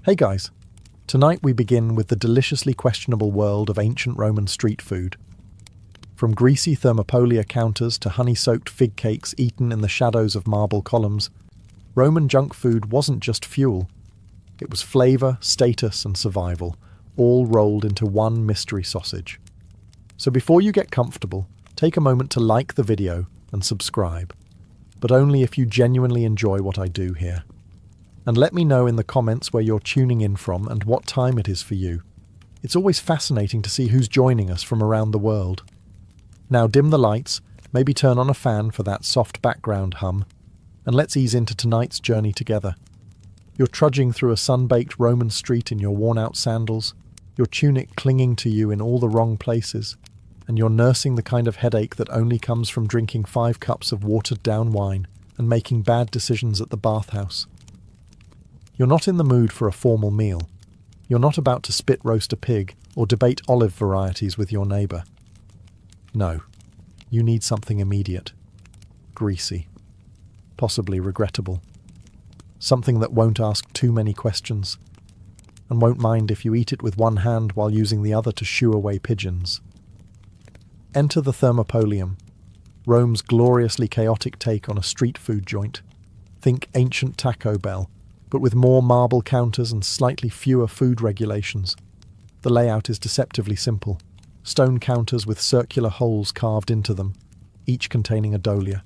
Hey guys, tonight we begin with the deliciously questionable world of ancient Roman street food. From greasy thermopolia counters to honey-soaked fig cakes eaten in the shadows of marble columns, Roman junk food wasn't just fuel. It was flavour, status and survival, all rolled into one mystery sausage. So before you get comfortable, take a moment to like the video and subscribe, but only if you genuinely enjoy what I do here. And let me know in the comments where you're tuning in from and what time it is for you. It's always fascinating to see who's joining us from around the world. Now dim the lights, maybe turn on a fan for that soft background hum, and let's ease into tonight's journey together. You're trudging through a sun-baked Roman street in your worn-out sandals, your tunic clinging to you in all the wrong places, and you're nursing the kind of headache that only comes from drinking 5 cups of watered-down wine and making bad decisions at the bathhouse. You're not in the mood for a formal meal. You're not about to spit roast a pig or debate olive varieties with your neighbour. No, you need something immediate, greasy, possibly regrettable. Something that won't ask too many questions, and won't mind if you eat it with one hand while using the other to shoo away pigeons. Enter the Thermopolium, Rome's gloriously chaotic take on a street food joint. Think ancient Taco Bell, but with more marble counters and slightly fewer food regulations. The layout is deceptively simple. Stone counters with circular holes carved into them, each containing a dolia.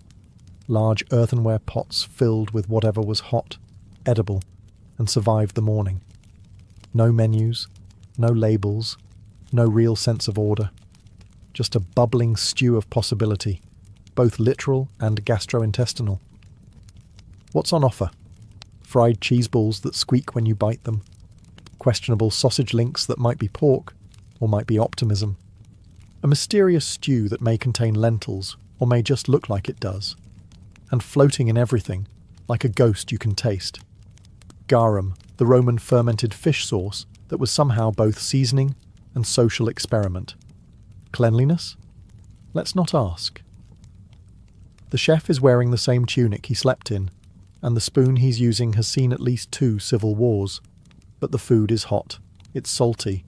Large earthenware pots filled with whatever was hot, edible, and survived the morning. No menus, no labels, no real sense of order. Just a bubbling stew of possibility, both literal and gastrointestinal. What's on offer? Fried cheese balls that squeak when you bite them. Questionable sausage links that might be pork, or might be optimism. A mysterious stew that may contain lentils, or may just look like it does. And floating in everything, like a ghost you can taste. Garum, the Roman fermented fish sauce that was somehow both seasoning and social experiment. Cleanliness? Let's not ask. The chef is wearing the same tunic he slept in, and the spoon he's using has seen at least 2 civil wars. But the food is hot, it's salty,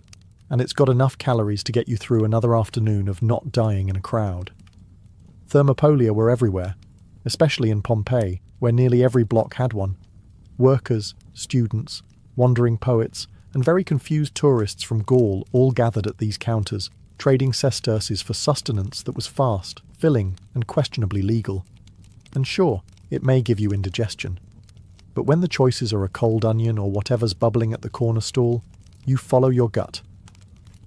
and it's got enough calories to get you through another afternoon of not dying in a crowd. Thermopolia were everywhere, especially in Pompeii, where nearly every block had one. Workers, students, wandering poets, and very confused tourists from Gaul all gathered at these counters, trading sesterces for sustenance that was fast, filling, and questionably legal. And sure, it may give you indigestion. But when the choices are a cold onion or whatever's bubbling at the corner stall, you follow your gut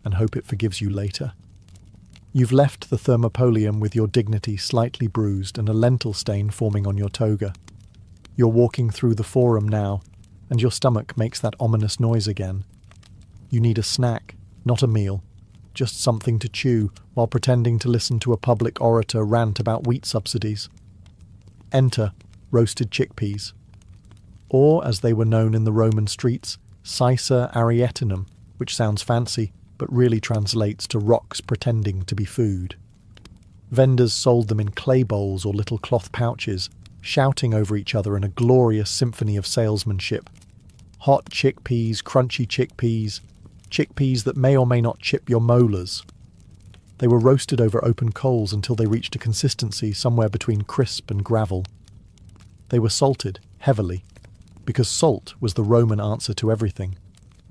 and hope it forgives you later. You've left the Thermopolium with your dignity slightly bruised and a lentil stain forming on your toga. You're walking through the forum now, and your stomach makes that ominous noise again. You need a snack, not a meal, just something to chew while pretending to listen to a public orator rant about wheat subsidies. Enter roasted chickpeas, or as they were known in the Roman streets, Cicer arietinum, which sounds fancy, but really translates to rocks pretending to be food. Vendors sold them in clay bowls or little cloth pouches, shouting over each other in a glorious symphony of salesmanship. Hot chickpeas, crunchy chickpeas, chickpeas that may or may not chip your molars. They were roasted over open coals until they reached a consistency somewhere between crisp and gravel. They were salted, heavily, because salt was the Roman answer to everything.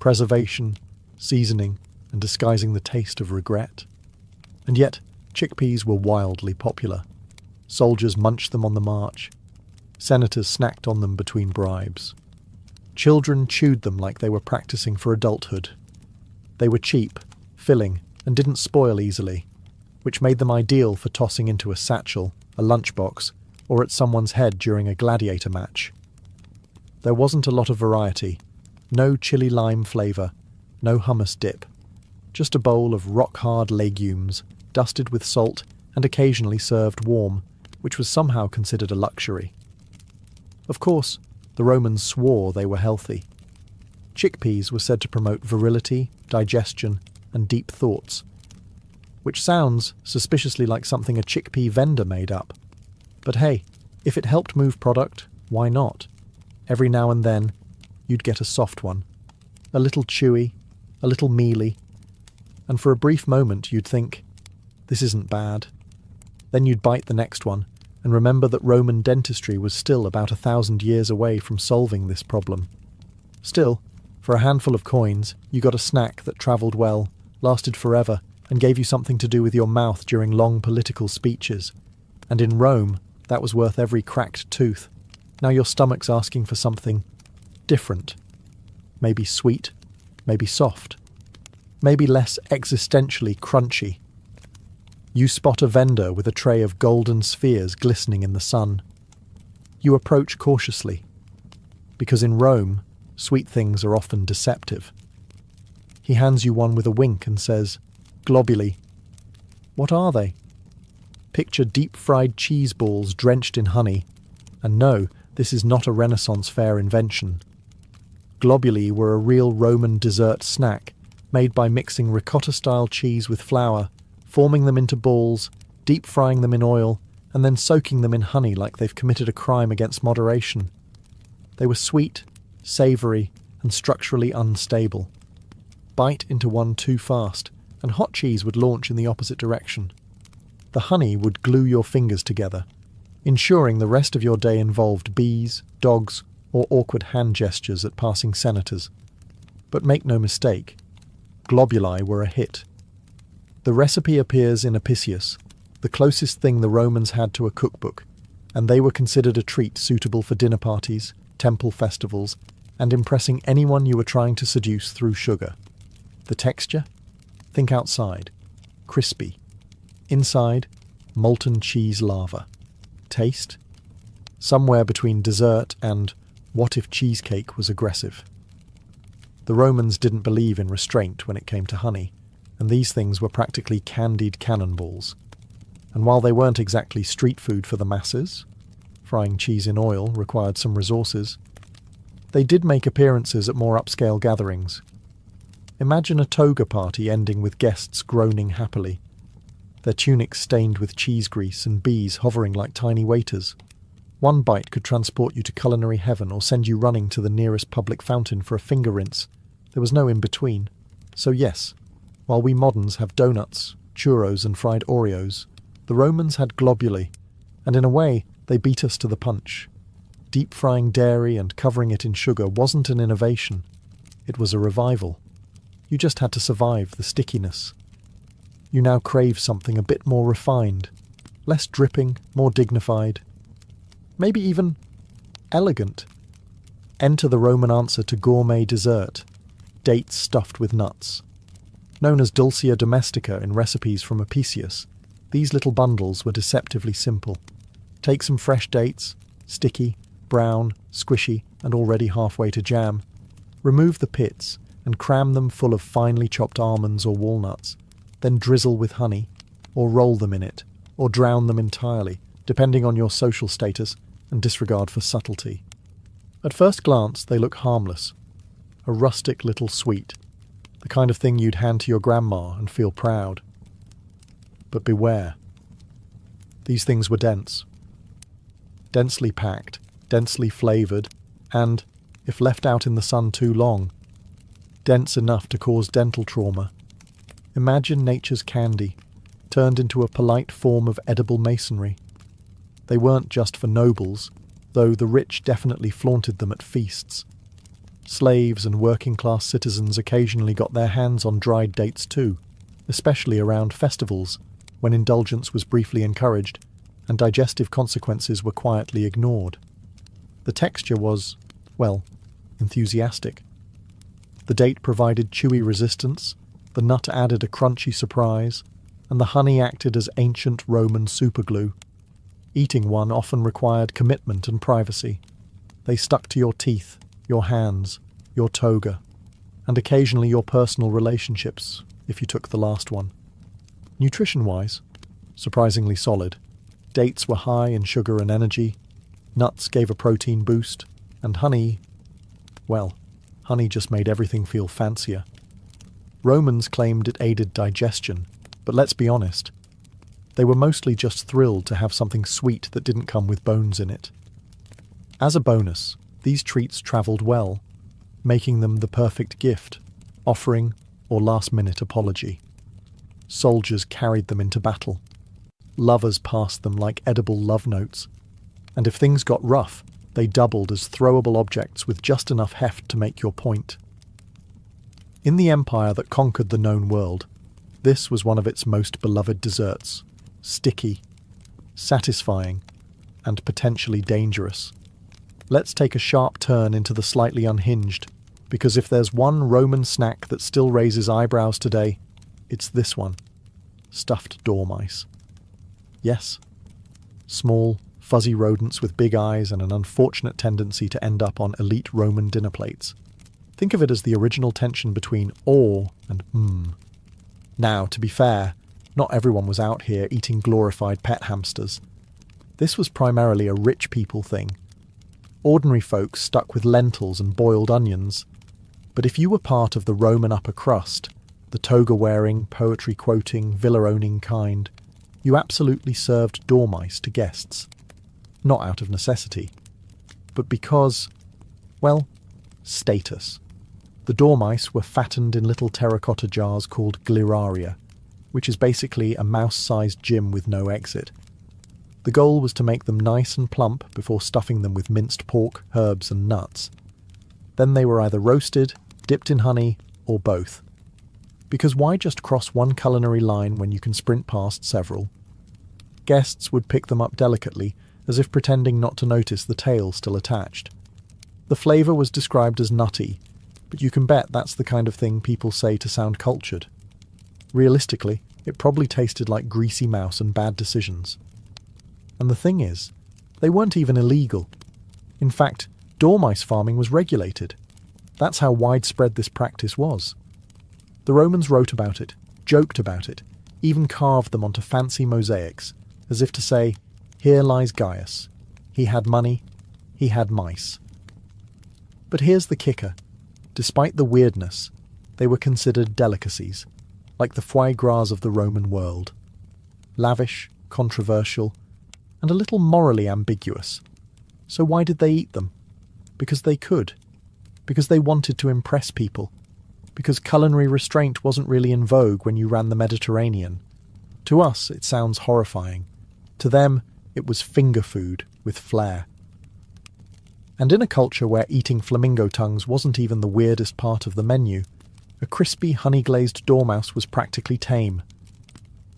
Preservation, seasoning, and disguising the taste of regret. And yet, chickpeas were wildly popular. Soldiers munched them on the march. Senators snacked on them between bribes. Children chewed them like they were practicing for adulthood. They were cheap, filling, and didn't spoil easily, which made them ideal for tossing into a satchel, a lunchbox, or at someone's head during a gladiator match. There wasn't a lot of variety, no chili lime flavour, no hummus dip, just a bowl of rock-hard legumes, dusted with salt and occasionally served warm, which was somehow considered a luxury. Of course, the Romans swore they were healthy. Chickpeas were said to promote virility, digestion, and deep thoughts, which sounds suspiciously like something a chickpea vendor made up. But hey, if it helped move product, why not? Every now and then, you'd get a soft one. a little chewy, a little mealy, and for a brief moment you'd think, this isn't bad. Then you'd bite the next one and remember that Roman dentistry was still about 1,000 years away from solving this problem. Still, for a handful of coins, you got a snack that travelled well, lasted forever, and gave you something to do with your mouth during long political speeches. And in Rome, that was worth every cracked tooth. Now your stomach's asking for something different. Maybe sweet, maybe soft, maybe less existentially crunchy. You spot a vendor with a tray of golden spheres glistening in the sun. You approach cautiously, because in Rome, sweet things are often deceptive. He hands you one with a wink and says, globuli. What are they? Picture deep-fried cheese balls drenched in honey. And no, this is not a Renaissance fair invention. Globuli were a real Roman dessert snack, made by mixing ricotta-style cheese with flour, forming them into balls, deep-frying them in oil, and then soaking them in honey like they've committed a crime against moderation. They were sweet, savoury, and structurally unstable. Bite into one too fast, and hot cheese would launch in the opposite direction. The honey would glue your fingers together, ensuring the rest of your day involved bees, dogs, or awkward hand gestures at passing senators. But make no mistake, globuli were a hit. The recipe appears in Apicius, the closest thing the Romans had to a cookbook, and they were considered a treat suitable for dinner parties, temple festivals, and impressing anyone you were trying to seduce through sugar. The texture? Think outside. Crispy. Inside, molten cheese lava. Taste? Somewhere between dessert and what if cheesecake was aggressive. The Romans didn't believe in restraint when it came to honey, and these things were practically candied cannonballs. And while they weren't exactly street food for the masses, frying cheese in oil required some resources, they did make appearances at more upscale gatherings. Imagine a toga party ending with guests groaning happily, their tunics stained with cheese grease and bees hovering like tiny waiters. One bite could transport you to culinary heaven or send you running to the nearest public fountain for a finger rinse. There was no in-between. So yes, while we moderns have donuts, churros and fried Oreos, the Romans had globuli, and in a way they beat us to the punch. Deep-frying dairy and covering it in sugar wasn't an innovation. It was a revival. You just had to survive the stickiness. You now crave something a bit more refined, less dripping, more dignified, maybe even elegant. Enter the Roman answer to gourmet dessert, dates stuffed with nuts. Known as dulcia domestica in recipes from Apicius, these little bundles were deceptively simple. Take some fresh dates, sticky, brown, squishy, and already halfway to jam. Remove the pits and cram them full of finely chopped almonds or walnuts. Then drizzle with honey, or roll them in it, or drown them entirely, depending on your social status and disregard for subtlety. At first glance, they look harmless. A rustic little sweet, the kind of thing you'd hand to your grandma and feel proud. But beware. These things were dense. Densely packed, densely flavoured, and, if left out in the sun too long, dense enough to cause dental trauma. Imagine nature's candy, turned into a polite form of edible masonry. They weren't just for nobles, though the rich definitely flaunted them at feasts. Slaves and working-class citizens occasionally got their hands on dried dates too, especially around festivals, when indulgence was briefly encouraged and digestive consequences were quietly ignored. The texture was, well, enthusiastic. The date provided chewy resistance, the nut added a crunchy surprise, and the honey acted as ancient Roman superglue. Eating one often required commitment and privacy. They stuck to your teeth, your hands, your toga, and occasionally your personal relationships, if you took the last one. Nutrition-wise, surprisingly solid. Dates were high in sugar and energy, nuts gave a protein boost, and honey, well, honey just made everything feel fancier. Romans claimed it aided digestion, but let's be honest, they were mostly just thrilled to have something sweet that didn't come with bones in it. As a bonus, these treats travelled well. making them the perfect gift, offering, or last-minute apology. Soldiers carried them into battle. Lovers passed them like edible love notes. And if things got rough, they doubled as throwable objects with just enough heft to make your point. In the empire that conquered the known world, this was one of its most beloved desserts. Sticky, satisfying, and potentially dangerous. Let's take a sharp turn into the slightly unhinged, because if there's one Roman snack that still raises eyebrows today, it's this one. Stuffed dormice. Yes, small, fuzzy rodents with big eyes and an unfortunate tendency to end up on elite Roman dinner plates. Think of it as the original tension between awe and Now, to be fair, not everyone was out here eating glorified pet hamsters. This was primarily a rich people thing. Ordinary folks stuck with lentils and boiled onions. But if you were part of the Roman upper crust, the toga-wearing, poetry-quoting, villa-owning kind, you absolutely served dormice to guests. Not out of necessity, but because, well, status. The dormice were fattened in little terracotta jars called gliraria, which is basically a mouse-sized gym with no exit. The goal was to make them nice and plump before stuffing them with minced pork, herbs and nuts. Then they were either roasted, dipped in honey, or both. Because why just cross one culinary line when you can sprint past several? Guests would pick them up delicately, as if pretending not to notice the tail still attached. The flavour was described as nutty, but you can bet that's the kind of thing people say to sound cultured. Realistically, it probably tasted like greasy mouse and bad decisions. And the thing is, they weren't even illegal. In fact, dormice farming was regulated. That's how widespread this practice was. The Romans wrote about it, joked about it, even carved them onto fancy mosaics, as if to say, here lies Gaius. He had money, he had mice. But here's the kicker. Despite the weirdness, they were considered delicacies, like the foie gras of the Roman world. Lavish, controversial, and a little morally ambiguous. So why did they eat them? Because they could. Because they wanted to impress people. Because culinary restraint wasn't really in vogue when you ran the Mediterranean. To us, it sounds horrifying. To them, it was finger food with flair. And in a culture where eating flamingo tongues wasn't even the weirdest part of the menu, a crispy honey-glazed dormouse was practically tame.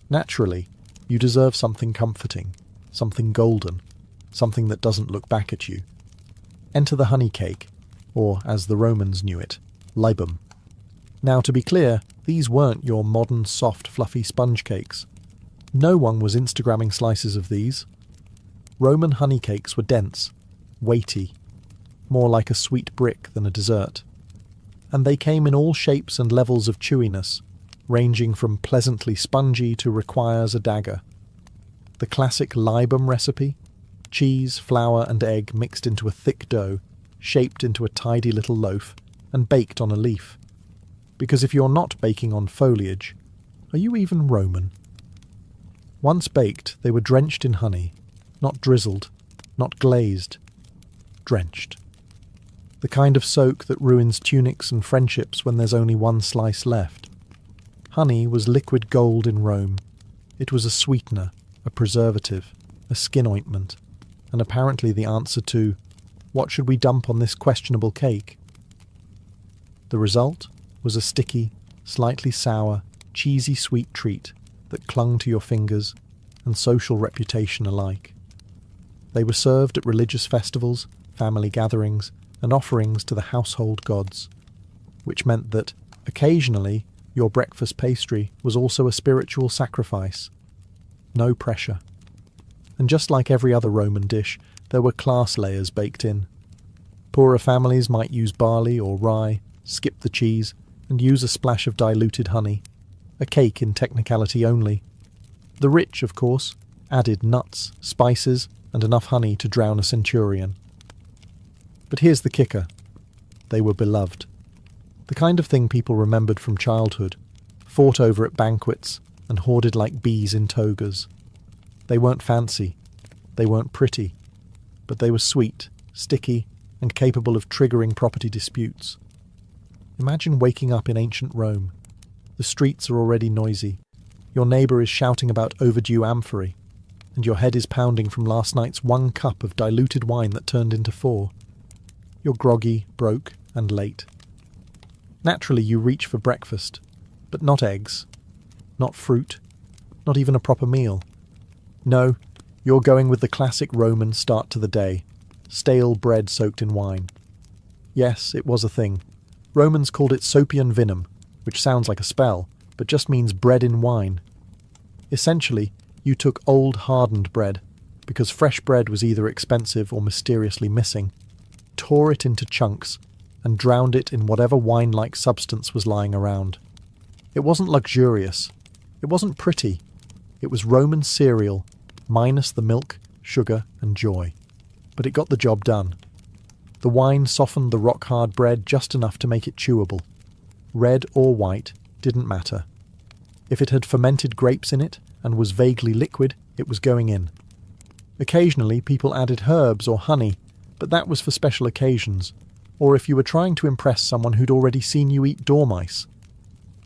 Naturally, you deserve something comforting, something golden, something that doesn't look back at you. Enter the honey cake, or, as the Romans knew it, libum. Now, to be clear, these weren't your modern, soft, fluffy sponge cakes. No one was Instagramming slices of these. Roman honey cakes were dense, weighty, more like a sweet brick than a dessert. And they came in all shapes and levels of chewiness, ranging from pleasantly spongy to requires a dagger. The classic libum recipe, cheese, flour and egg mixed into a thick dough, shaped into a tidy little loaf, and baked on a leaf. Because if you're not baking on foliage, are you even Roman? Once baked, they were drenched in honey, not drizzled, not glazed, drenched. The kind of soak that ruins tunics and friendships when there's only one slice left. Honey was liquid gold in Rome. It was a sweetener, a preservative, a skin ointment, and apparently the answer to, what should we dump on this questionable cake? The result was a sticky, slightly sour, cheesy sweet treat that clung to your fingers and social reputation alike. They were served at religious festivals, family gatherings, and offerings to the household gods, which meant that, occasionally, your breakfast pastry was also a spiritual sacrifice. No pressure. And just like every other Roman dish, there were class layers baked in. Poorer families might use barley or rye, skip the cheese, and use a splash of diluted honey, a cake in technicality only. The rich, of course, added nuts, spices, and enough honey to drown a centurion. But here's the kicker. They were beloved. The kind of thing people remembered from childhood, fought over at banquets, and hoarded like bees in togas. They weren't fancy. They weren't pretty. But they were sweet, sticky, and capable of triggering property disputes. Imagine waking up in ancient Rome. The streets are already noisy. Your neighbour is shouting about overdue amphorae, and your head is pounding from last night's 1 cup of diluted wine that turned into 4. You're groggy, broke, and late. Naturally, you reach for breakfast, but not eggs, not fruit, not even a proper meal. No, you're going with the classic Roman start to the day, stale bread soaked in wine. Yes, it was a thing. Romans called it sopium vinum, which sounds like a spell, but just means bread in wine. Essentially, you took old hardened bread, because fresh bread was either expensive or mysteriously missing, tore it into chunks, and drowned it in whatever wine-like substance was lying around. It wasn't luxurious. It wasn't pretty. It was Roman cereal, minus the milk, sugar, and joy. But it got the job done. The wine softened the rock-hard bread just enough to make it chewable. Red or white didn't matter. If it had fermented grapes in it and was vaguely liquid, it was going in. Occasionally, people added herbs or honey, but that was for special occasions, or if you were trying to impress someone who'd already seen you eat dormice.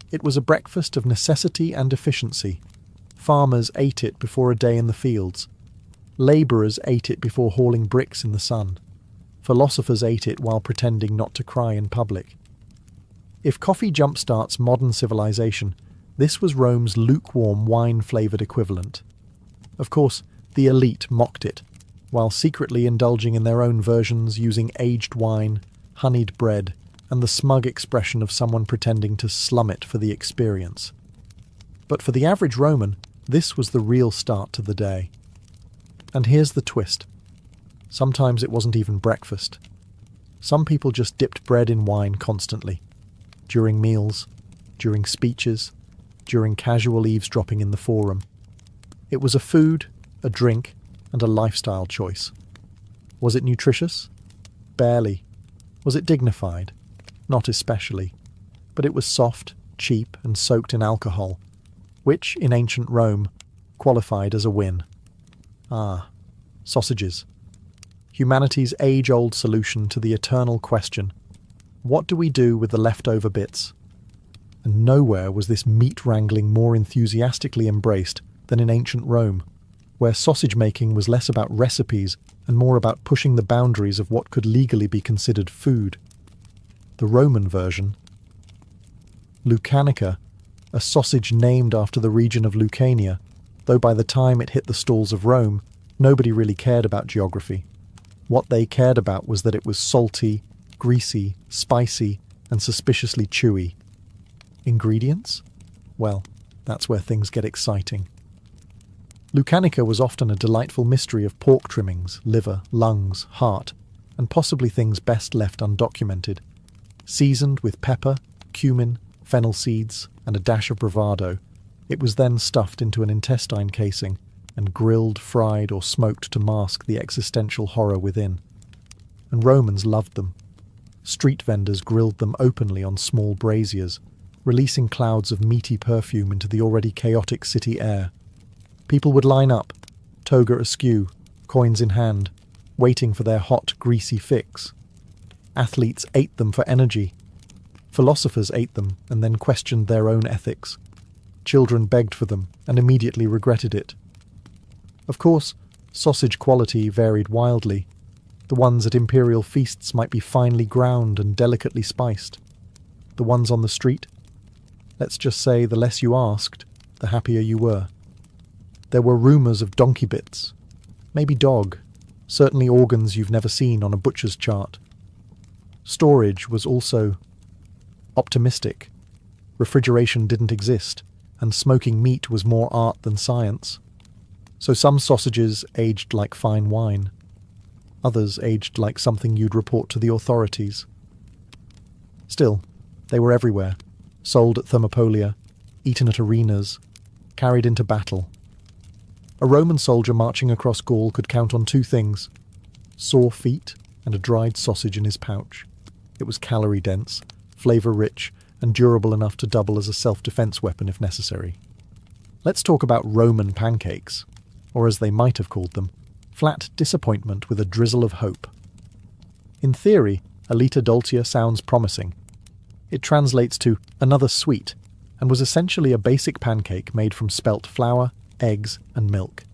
It was a breakfast of necessity and efficiency. Farmers ate it before a day in the fields. Labourers ate it before hauling bricks in the sun. Philosophers ate it while pretending not to cry in public. If coffee jump-starts modern civilization, this was Rome's lukewarm wine-flavoured equivalent. Of course, the elite mocked it, while secretly indulging in their own versions using aged wine, honeyed bread, and the smug expression of someone pretending to slum it for the experience. But for the average Roman, this was the real start to the day. And here's the twist. Sometimes it wasn't even breakfast. Some people just dipped bread in wine constantly. During meals, during speeches, during casual eavesdropping in the forum. It was a food, a drink, and a lifestyle choice. Was it nutritious? Barely. Was it dignified? Not especially. But it was soft, cheap, and soaked in alcohol, which, in ancient Rome, qualified as a win. Ah, sausages. Humanity's age-old solution to the eternal question, what do we do with the leftover bits? And nowhere was this meat wrangling more enthusiastically embraced than in ancient Rome, where sausage making was less about recipes and more about pushing the boundaries of what could legally be considered food. The Roman version. Lucanica, a sausage named after the region of Lucania, though by the time it hit the stalls of Rome, nobody really cared about geography. What they cared about was that it was salty, greasy, spicy, and suspiciously chewy. Ingredients? Well, that's where things get exciting. Lucanica was often a delightful mystery of pork trimmings, liver, lungs, heart, and possibly things best left undocumented. Seasoned with pepper, cumin, fennel seeds, and a dash of bravado, it was then stuffed into an intestine casing and grilled, fried, or smoked to mask the existential horror within. And Romans loved them. Street vendors grilled them openly on small braziers, releasing clouds of meaty perfume into the already chaotic city air. People would line up, toga askew, coins in hand, waiting for their hot, greasy fix. Athletes ate them for energy. Philosophers ate them and then questioned their own ethics. Children begged for them and immediately regretted it. Of course, sausage quality varied wildly. The ones at imperial feasts might be finely ground and delicately spiced. The ones on the street? Let's just say the less you asked, the happier you were. There were rumours of donkey bits, maybe dog, certainly organs you've never seen on a butcher's chart. Storage was also optimistic. Refrigeration didn't exist, and smoking meat was more art than science. So some sausages aged like fine wine. Others aged like something you'd report to the authorities. Still, they were everywhere, sold at Thermopolia, eaten at arenas, carried into battle. A Roman soldier marching across Gaul could count on 2 things: sore feet and a dried sausage in his pouch. It was calorie-dense, flavour-rich, and durable enough to double as a self-defence weapon if necessary. Let's talk about Roman pancakes, or as they might have called them, flat disappointment with a drizzle of hope. In theory, Alita Dolcia sounds promising. It translates to another sweet and was essentially a basic pancake made from spelt flour, eggs, and milk.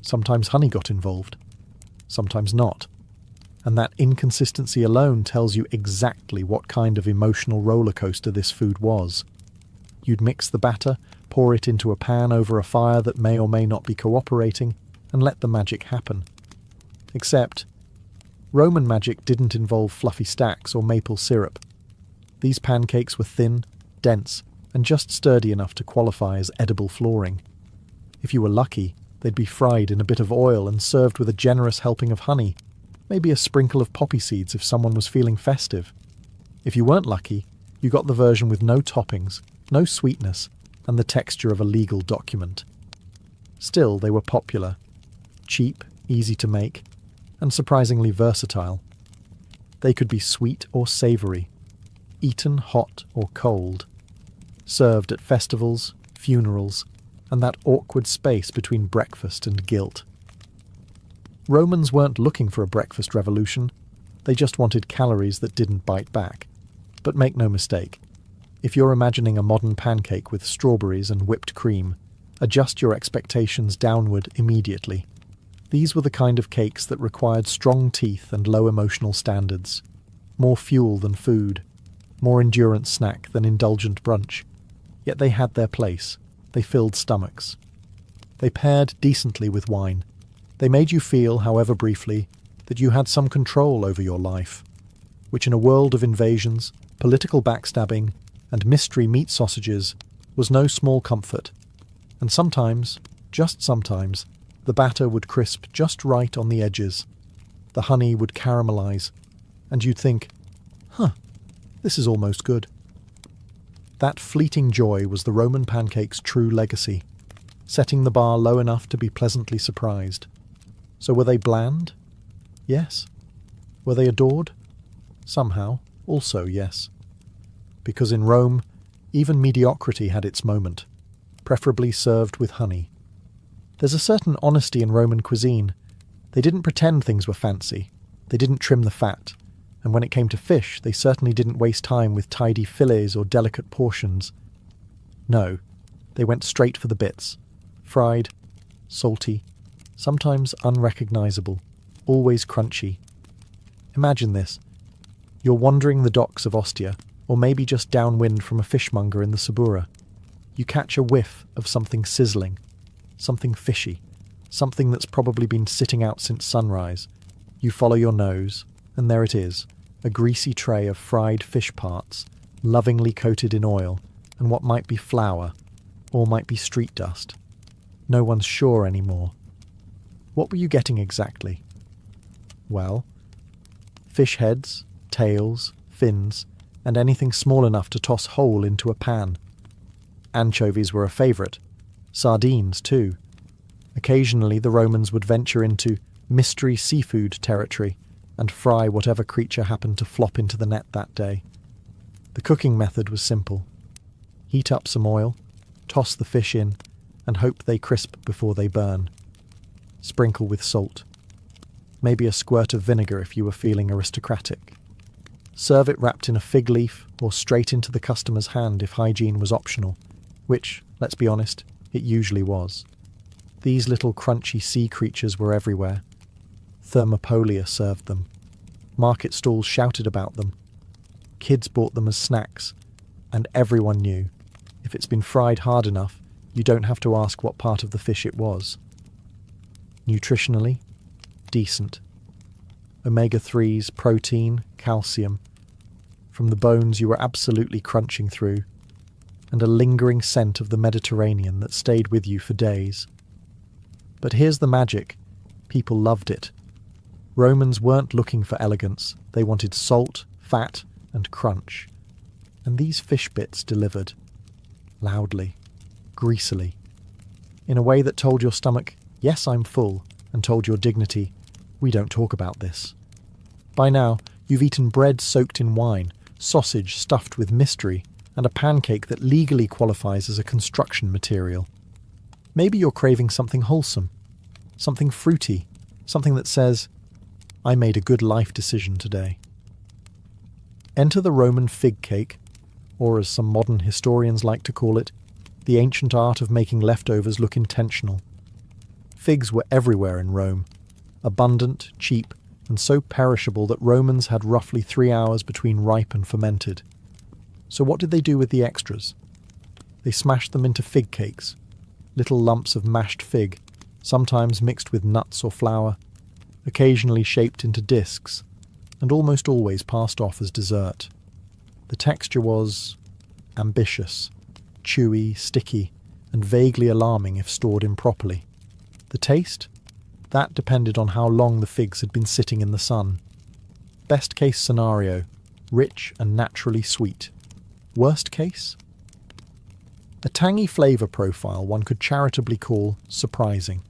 Sometimes honey got involved, sometimes not. And that inconsistency alone tells you exactly what kind of emotional roller coaster this food was. You'd mix the batter, pour it into a pan over a fire that may or may not be cooperating, and let the magic happen. Except, Roman magic didn't involve fluffy stacks or maple syrup. These pancakes were thin, dense, and just sturdy enough to qualify as edible flooring. If you were lucky, they'd be fried in a bit of oil and served with a generous helping of honey, maybe a sprinkle of poppy seeds if someone was feeling festive. If you weren't lucky, you got the version with no toppings, no sweetness, and the texture of a legal document. Still, they were popular. Cheap, easy to make, and surprisingly versatile. They could be sweet or savoury, eaten hot or cold, served at festivals, funerals, and that awkward space between breakfast and guilt. Romans weren't looking for a breakfast revolution, they just wanted calories that didn't bite back. But make no mistake, if you're imagining a modern pancake with strawberries and whipped cream, adjust your expectations downward immediately. These were the kind of cakes that required strong teeth and low emotional standards, more fuel than food, more endurance snack than indulgent brunch. Yet they had their place. They filled stomachs. They paired decently with wine. They made you feel, however briefly, that you had some control over your life, which in a world of invasions, political backstabbing, and mystery meat sausages was no small comfort. And sometimes, just sometimes, the batter would crisp just right on the edges. The honey would caramelize, and you'd think, this is almost good. That fleeting joy was the Roman pancake's true legacy, setting the bar low enough to be pleasantly surprised. So were they bland? Yes. Were they adored? Somehow, also yes. Because in Rome, even mediocrity had its moment, preferably served with honey. There's a certain honesty in Roman cuisine. They didn't pretend things were fancy. They didn't trim the fat. And when it came to fish, they certainly didn't waste time with tidy fillets or delicate portions. No, they went straight for the bits. Fried, salty, sometimes unrecognizable, always crunchy. Imagine this. You're wandering the docks of Ostia, or maybe just downwind from a fishmonger in the Subura. You catch a whiff of something sizzling, something fishy, something that's probably been sitting out since sunrise. You follow your nose, and there it is, a greasy tray of fried fish parts, lovingly coated in oil, and what might be flour, or might be street dust. No one's sure anymore. What were you getting exactly? Well, fish heads, tails, fins, and anything small enough to toss whole into a pan. Anchovies were a favourite. Sardines, too. Occasionally the Romans would venture into mystery seafood territory and fry whatever creature happened to flop into the net that day. The cooking method was simple. Heat up some oil, toss the fish in, and hope they crisp before they burn. Sprinkle with salt. Maybe a squirt of vinegar if you were feeling aristocratic. Serve it wrapped in a fig leaf or straight into the customer's hand if hygiene was optional, which, let's be honest, it usually was. These little crunchy sea creatures were everywhere. Thermopolia served them. Market stalls shouted about them. Kids bought them as snacks, and everyone knew, if it's been fried hard enough, you don't have to ask what part of the fish it was. Nutritionally, decent. Omega-3s, protein, calcium. From the bones you were absolutely crunching through, and a lingering scent of the Mediterranean that stayed with you for days. But here's the magic. People loved it. Romans weren't looking for elegance. They wanted salt, fat, and crunch. And these fish bits delivered. Loudly, greasily. In a way that told your stomach, yes, I'm full, and told your dignity, we don't talk about this. By now, you've eaten bread soaked in wine, sausage stuffed with mystery, and a pancake that legally qualifies as a construction material. Maybe you're craving something wholesome, something fruity, something that says, I made a good life decision today. Enter the Roman fig cake, or as some modern historians like to call it, the ancient art of making leftovers look intentional. Figs were everywhere in Rome, abundant, cheap, and so perishable that Romans had roughly 3 hours between ripe and fermented. So what did they do with the extras? They smashed them into fig cakes, little lumps of mashed fig, sometimes mixed with nuts or flour, occasionally shaped into discs, and almost always passed off as dessert. The texture was ambitious, chewy, sticky, and vaguely alarming if stored improperly. The taste? That depended on how long the figs had been sitting in the sun. Best case scenario, rich and naturally sweet. Worst case? A tangy flavour profile one could charitably call surprising.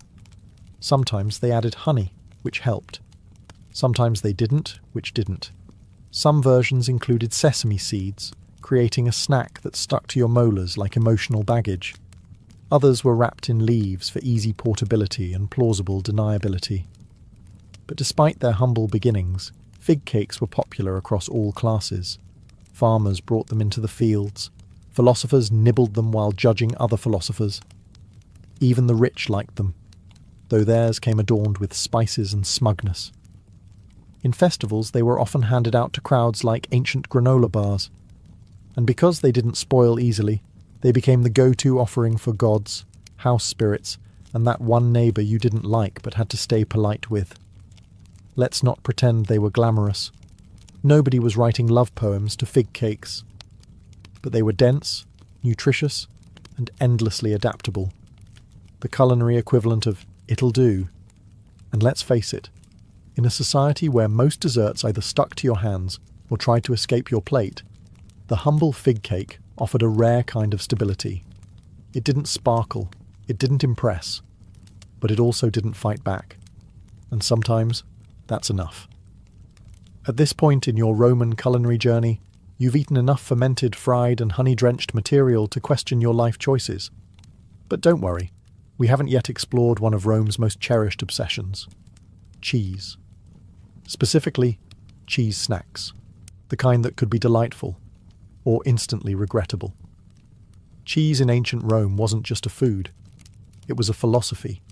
Sometimes they added honey, which helped. Sometimes they didn't, which didn't. Some versions included sesame seeds, creating a snack that stuck to your molars like emotional baggage. Others were wrapped in leaves for easy portability and plausible deniability. But despite their humble beginnings, fig cakes were popular across all classes. Farmers brought them into the fields. Philosophers nibbled them while judging other philosophers. Even the rich liked them, though theirs came adorned with spices and smugness. In festivals, they were often handed out to crowds like ancient granola bars. And because they didn't spoil easily, they became the go-to offering for gods, house spirits, and that one neighbour you didn't like but had to stay polite with. Let's not pretend they were glamorous. Nobody was writing love poems to fig cakes. But they were dense, nutritious, and endlessly adaptable. The culinary equivalent of it'll do. And let's face it, in a society where most desserts either stuck to your hands or tried to escape your plate, the humble fig cake offered a rare kind of stability. It didn't sparkle, it didn't impress, but it also didn't fight back. And sometimes, that's enough. At this point in your Roman culinary journey, you've eaten enough fermented, fried, and honey-drenched material to question your life choices. But don't worry, we haven't yet explored one of Rome's most cherished obsessions: cheese. Specifically, cheese snacks, the kind that could be delightful, or instantly regrettable. Cheese in ancient Rome wasn't just a food, it was a philosophy.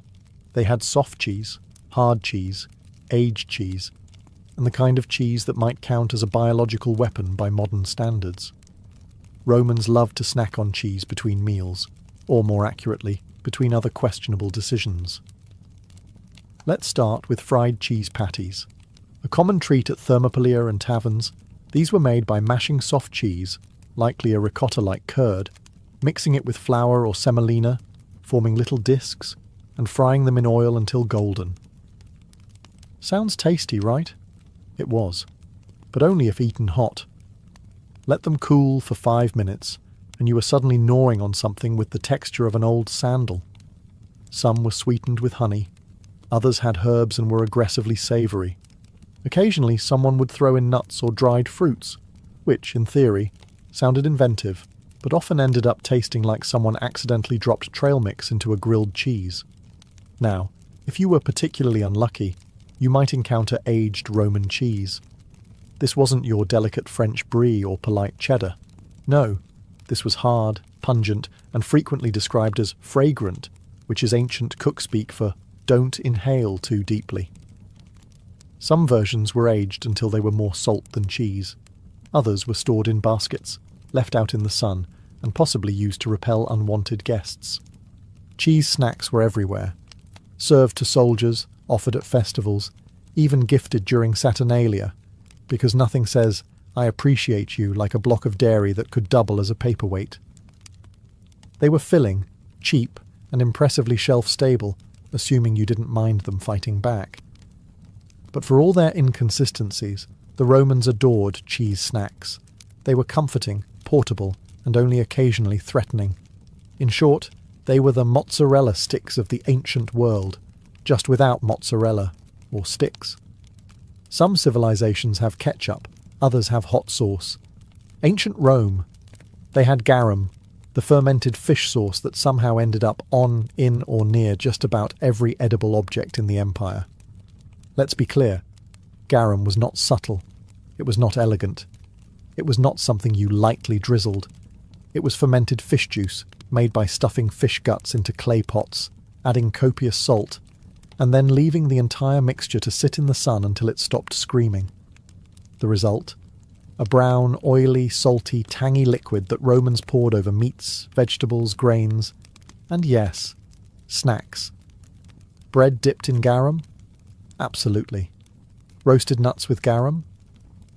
They had soft cheese, hard cheese, aged cheese, and the kind of cheese that might count as a biological weapon by modern standards. Romans loved to snack on cheese between meals, or more accurately, between other questionable decisions. Let's start with fried cheese patties. A common treat at Thermopylae and taverns, these were made by mashing soft cheese, likely a ricotta-like curd, mixing it with flour or semolina, forming little discs, and frying them in oil until golden. Sounds tasty, right? It was, but only if eaten hot. Let them cool for 5 minutes, and you were suddenly gnawing on something with the texture of an old sandal. Some were sweetened with honey, others had herbs and were aggressively savoury. Occasionally someone would throw in nuts or dried fruits, which, in theory, sounded inventive, but often ended up tasting like someone accidentally dropped trail mix into a grilled cheese. Now, if you were particularly unlucky, you might encounter aged Roman cheese. This wasn't your delicate French brie or polite cheddar. No, this was hard, pungent, and frequently described as fragrant, which is ancient cook speak for don't inhale too deeply. Some versions were aged until they were more salt than cheese. Others were stored in baskets, left out in the sun, and possibly used to repel unwanted guests. Cheese snacks were everywhere. Served to soldiers, offered at festivals, even gifted during Saturnalia, because nothing says, "I appreciate you," like a block of dairy that could double as a paperweight. They were filling, cheap, and impressively shelf-stable, assuming you didn't mind them fighting back. But for all their inconsistencies, the Romans adored cheese snacks. They were comforting, portable, and only occasionally threatening. In short, they were the mozzarella sticks of the ancient world, just without mozzarella, or sticks. Some civilizations have ketchup, others have hot sauce. Ancient Rome, they had garum, the fermented fish sauce that somehow ended up on, in, or near just about every edible object in the empire. Let's be clear, garum was not subtle, it was not elegant. It was not something you lightly drizzled. It was fermented fish juice, made by stuffing fish guts into clay pots, adding copious salt, and then leaving the entire mixture to sit in the sun until it stopped screaming. The result? A brown, oily, salty, tangy liquid that Romans poured over meats, vegetables, grains, and yes, snacks. Bread dipped in garum? Absolutely. Roasted nuts with garum?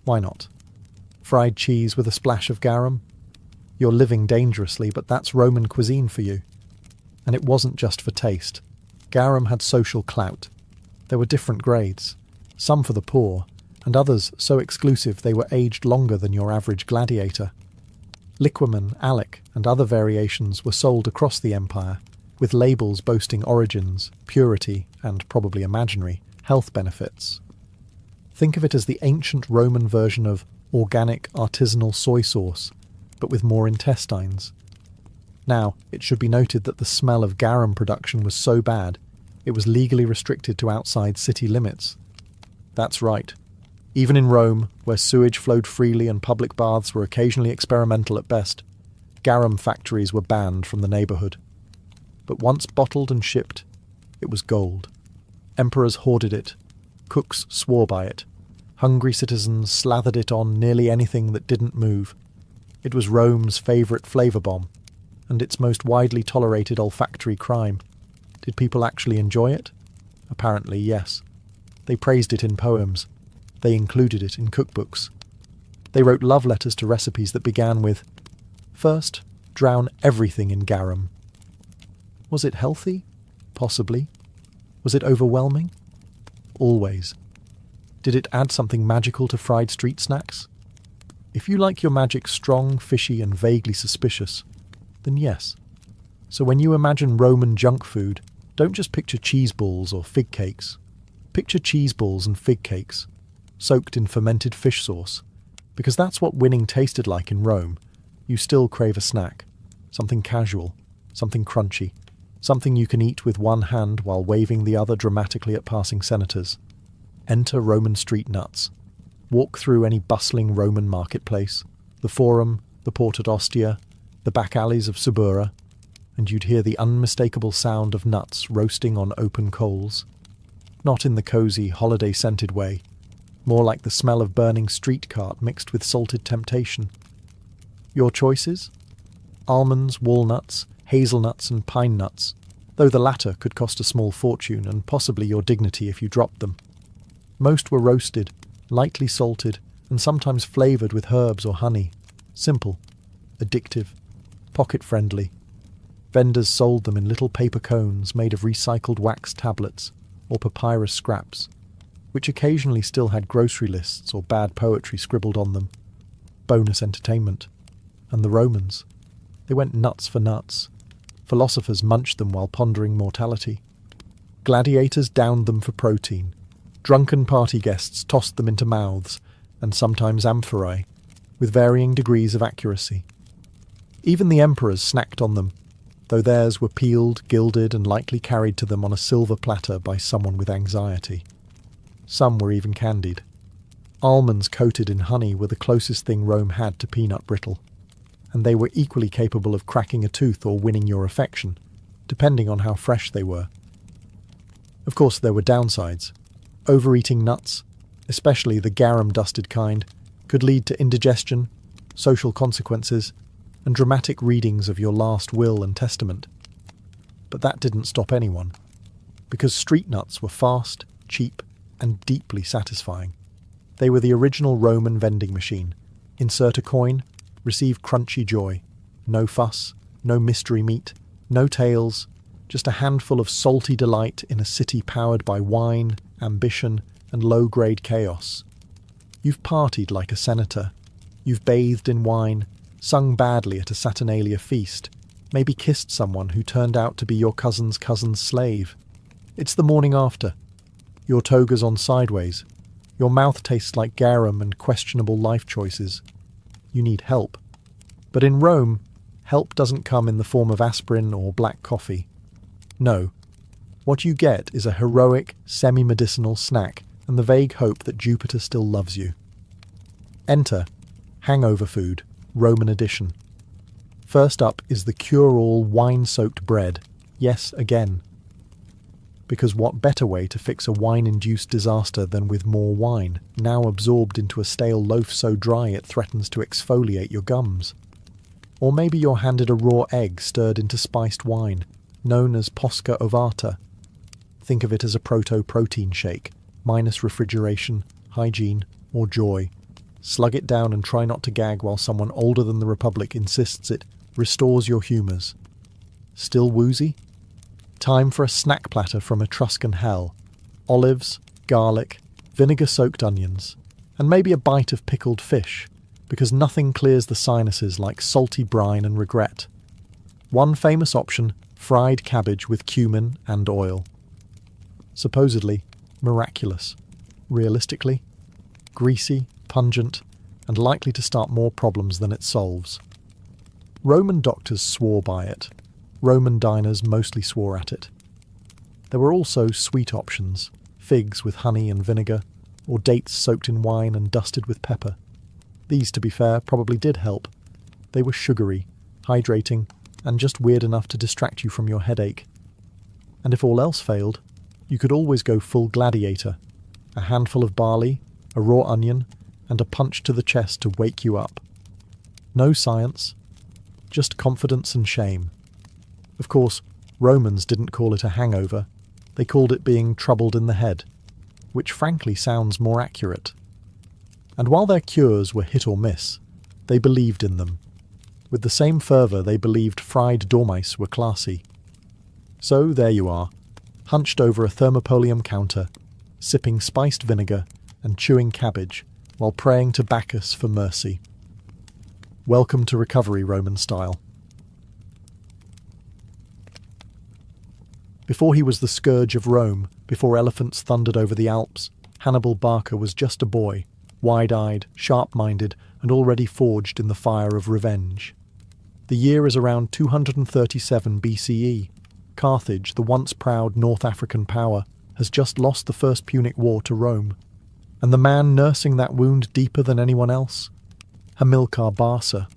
Why not? Fried cheese with a splash of garum? You're living dangerously, but that's Roman cuisine for you. And it wasn't just for taste. Garum had social clout. There were different grades, some for the poor, and others so exclusive they were aged longer than your average gladiator. Liquamen, alec, and other variations were sold across the empire, with labels boasting origins, purity, and probably imaginary, health benefits. Think of it as the ancient Roman version of organic artisanal soy sauce, but with more intestines. Now, it should be noted that the smell of garum production was so bad, it was legally restricted to outside city limits. That's right. Even in Rome, where sewage flowed freely and public baths were occasionally experimental at best, garum factories were banned from the neighbourhood. But once bottled and shipped, it was gold. Emperors hoarded it. Cooks swore by it. Hungry citizens slathered it on nearly anything that didn't move. It was Rome's favourite flavour bomb, and its most widely tolerated olfactory crime. Did people actually enjoy it? Apparently, yes. They praised it in poems. They included it in cookbooks. They wrote love letters to recipes that began with, "First, drown everything in garum." Was it healthy? Possibly. Was it overwhelming? Always. Did it add something magical to fried street snacks? If you like your magic strong, fishy, and vaguely suspicious, then yes. So when you imagine Roman junk food, don't just picture cheese balls or fig cakes. Picture cheese balls and fig cakes, soaked in fermented fish sauce, because that's what winning tasted like in Rome. You still crave a snack, something casual, something crunchy, something you can eat with one hand while waving the other dramatically at passing senators. Enter Roman street nuts. Walk through any bustling Roman marketplace, the Forum, the Port at Ostia, the back alleys of Subura, and you'd hear the unmistakable sound of nuts roasting on open coals. Not in the cosy, holiday-scented way, more like the smell of burning street cart mixed with salted temptation. Your choices? Almonds, walnuts, hazelnuts and pine nuts, though the latter could cost a small fortune and possibly your dignity if you dropped them. Most were roasted, lightly salted, and sometimes flavoured with herbs or honey. Simple, addictive, pocket-friendly. Vendors sold them in little paper cones made of recycled wax tablets or papyrus scraps, which occasionally still had grocery lists or bad poetry scribbled on them. Bonus entertainment. And the Romans. They went nuts for nuts. Philosophers munched them while pondering mortality. Gladiators downed them for protein. Drunken party guests tossed them into mouths, and sometimes amphorae, with varying degrees of accuracy. Even the emperors snacked on them, though theirs were peeled, gilded, and likely carried to them on a silver platter by someone with anxiety. Some were even candied. Almonds coated in honey were the closest thing Rome had to peanut brittle, and they were equally capable of cracking a tooth or winning your affection, depending on how fresh they were. Of course, there were downsides. Overeating nuts, especially the garum-dusted kind, could lead to indigestion, social consequences, and dramatic readings of your last will and testament. But that didn't stop anyone, because street nuts were fast, cheap, and deeply satisfying. They were the original Roman vending machine. Insert a coin, receive crunchy joy. No fuss, no mystery meat, no tales, just a handful of salty delight in a city powered by wine, ambition, and low-grade chaos. You've partied like a senator. You've bathed in wine, sung badly at a Saturnalia feast, maybe kissed someone who turned out to be your cousin's slave. It's the morning after. Your toga's on sideways. Your mouth tastes like garum and questionable life choices. You need help. But in Rome, help doesn't come in the form of aspirin or black coffee. No. What you get is a heroic, semi-medicinal snack and the vague hope that Jupiter still loves you. Enter Hangover food, Roman edition. First up is the cure-all wine-soaked bread. Yes, again. Because what better way to fix a wine-induced disaster than with more wine, now absorbed into a stale loaf so dry it threatens to exfoliate your gums? Or maybe you're handed a raw egg stirred into spiced wine, known as posca ovata. Think of it as a proto-protein shake, minus refrigeration, hygiene, or joy. Slug it down and try not to gag while someone older than the Republic insists it restores your humours. Still woozy? Time for a snack platter from Etruscan hell. Olives, garlic, vinegar-soaked onions, and maybe a bite of pickled fish, because nothing clears the sinuses like salty brine and regret. One famous option, fried cabbage with cumin and oil. Supposedly miraculous. Realistically, greasy, pungent, and likely to start more problems than it solves. Roman doctors swore by it. Roman diners mostly swore at it. There were also sweet options, figs with honey and vinegar, or dates soaked in wine and dusted with pepper. These, to be fair, probably did help. They were sugary, hydrating, and just weird enough to distract you from your headache. And if all else failed, you could always go full gladiator. A handful of barley, a raw onion, and a punch to the chest to wake you up. No science, just confidence and shame. Of course, Romans didn't call it a hangover. They called it being troubled in the head, which frankly sounds more accurate. And while their cures were hit or miss, they believed in them. With the same fervour they believed fried dormice were classy. So there you are, hunched over a thermopolium counter, sipping spiced vinegar and chewing cabbage while praying to Bacchus for mercy. Welcome to recovery Roman style. Before he was the scourge of Rome, before elephants thundered over the Alps, Hannibal Barca was just a boy, wide-eyed, sharp-minded, and already forged in the fire of revenge. The year is around 237 BCE. Carthage, the once proud North African power, has just lost the First Punic War to Rome. And the man nursing that wound deeper than anyone else? Hamilcar Barca,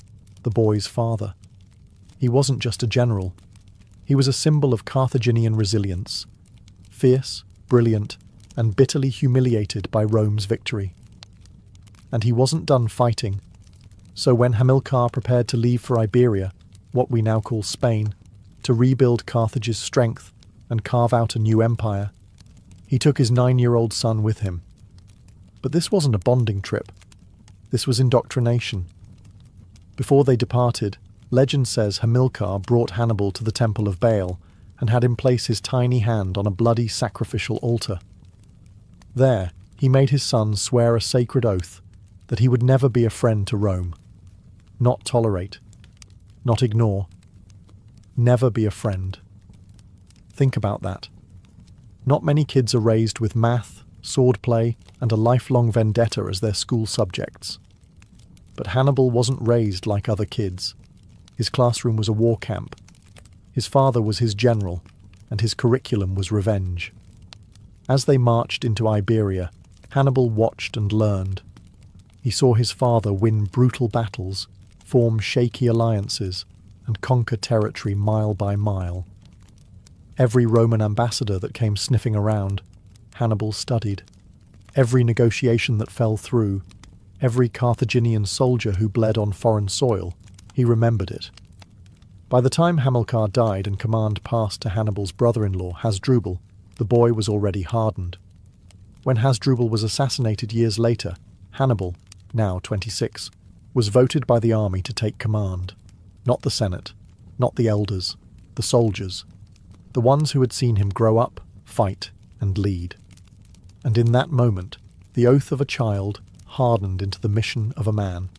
the boy's father. He wasn't just a general. He was a symbol of Carthaginian resilience, fierce, brilliant, and bitterly humiliated by Rome's victory. And he wasn't done fighting. So when Hamilcar prepared to leave for Iberia, what we now call Spain, to rebuild Carthage's strength and carve out a new empire, he took his 9-year-old son with him. But this wasn't a bonding trip. This was indoctrination. Before they departed, legend says Hamilcar brought Hannibal to the temple of Baal and had him place his tiny hand on a bloody sacrificial altar. There, he made his son swear a sacred oath that he would never be a friend to Rome. Not tolerate. Not ignore. Never be a friend. Think about that. Not many kids are raised with math, swordplay, and a lifelong vendetta as their school subjects. But Hannibal wasn't raised like other kids. His classroom was a war camp. His father was his general, and his curriculum was revenge. As they marched into Iberia, Hannibal watched and learned. He saw his father win brutal battles, form shaky alliances, and conquer territory mile by mile. Every Roman ambassador that came sniffing around, Hannibal studied. Every negotiation that fell through, every Carthaginian soldier who bled on foreign soil, he remembered it. By the time Hamilcar died and command passed to Hannibal's brother-in-law, Hasdrubal, the boy was already hardened. When Hasdrubal was assassinated years later, Hannibal, now 26, was voted by the army to take command. Not the Senate, not the elders, the soldiers, the ones who had seen him grow up, fight, and lead. And in that moment, the oath of a child hardened into the mission of a man.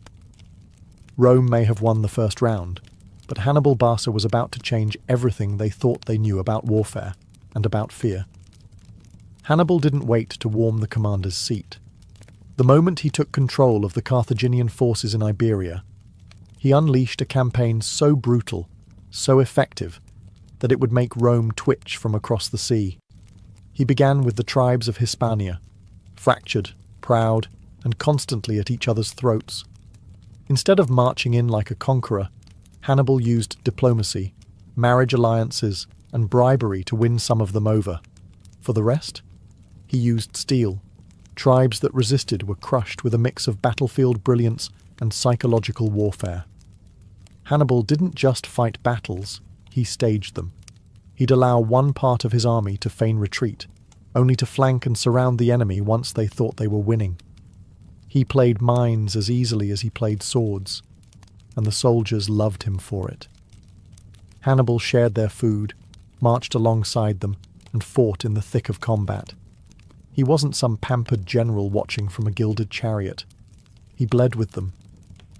Rome may have won the first round, but Hannibal Barca was about to change everything they thought they knew about warfare and about fear. Hannibal didn't wait to warm the commander's seat. The moment he took control of the Carthaginian forces in Iberia, he unleashed a campaign so brutal, so effective, that it would make Rome twitch from across the sea. He began with the tribes of Hispania, fractured, proud, and constantly at each other's throats. Instead of marching in like a conqueror, Hannibal used diplomacy, marriage alliances, and bribery to win some of them over. For the rest, he used steel. Tribes that resisted were crushed with a mix of battlefield brilliance and psychological warfare. Hannibal didn't just fight battles, he staged them. He'd allow one part of his army to feign retreat, only to flank and surround the enemy once they thought they were winning. He played minds as easily as he played swords, and the soldiers loved him for it. Hannibal shared their food, marched alongside them, and fought in the thick of combat. He wasn't some pampered general watching from a gilded chariot. He bled with them.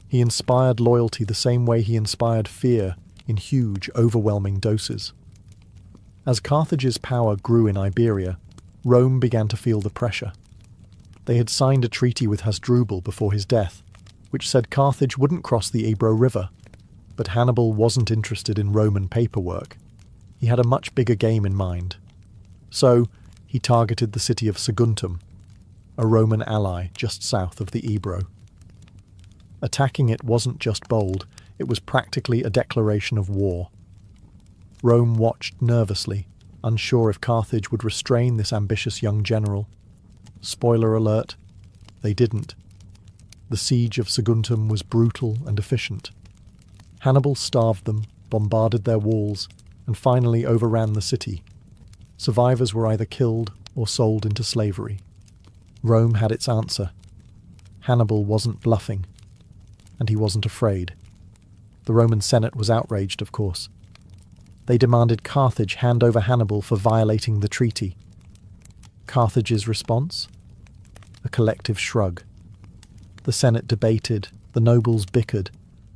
He inspired loyalty the same way he inspired fear in huge, overwhelming doses. As Carthage's power grew in Iberia, Rome began to feel the pressure. They had signed a treaty with Hasdrubal before his death, which said Carthage wouldn't cross the Ebro River. But Hannibal wasn't interested in Roman paperwork. He had a much bigger game in mind. So, he targeted the city of Saguntum, a Roman ally just south of the Ebro. Attacking it wasn't just bold, it was practically a declaration of war. Rome watched nervously, unsure if Carthage would restrain this ambitious young general. Spoiler alert, they didn't. The siege of Saguntum was brutal and efficient. Hannibal starved them, bombarded their walls, and finally overran the city. Survivors were either killed or sold into slavery. Rome had its answer. Hannibal wasn't bluffing, and he wasn't afraid. The Roman Senate was outraged, of course. They demanded Carthage hand over Hannibal for violating the treaty. Carthage's response? A collective shrug. The Senate debated, the nobles bickered,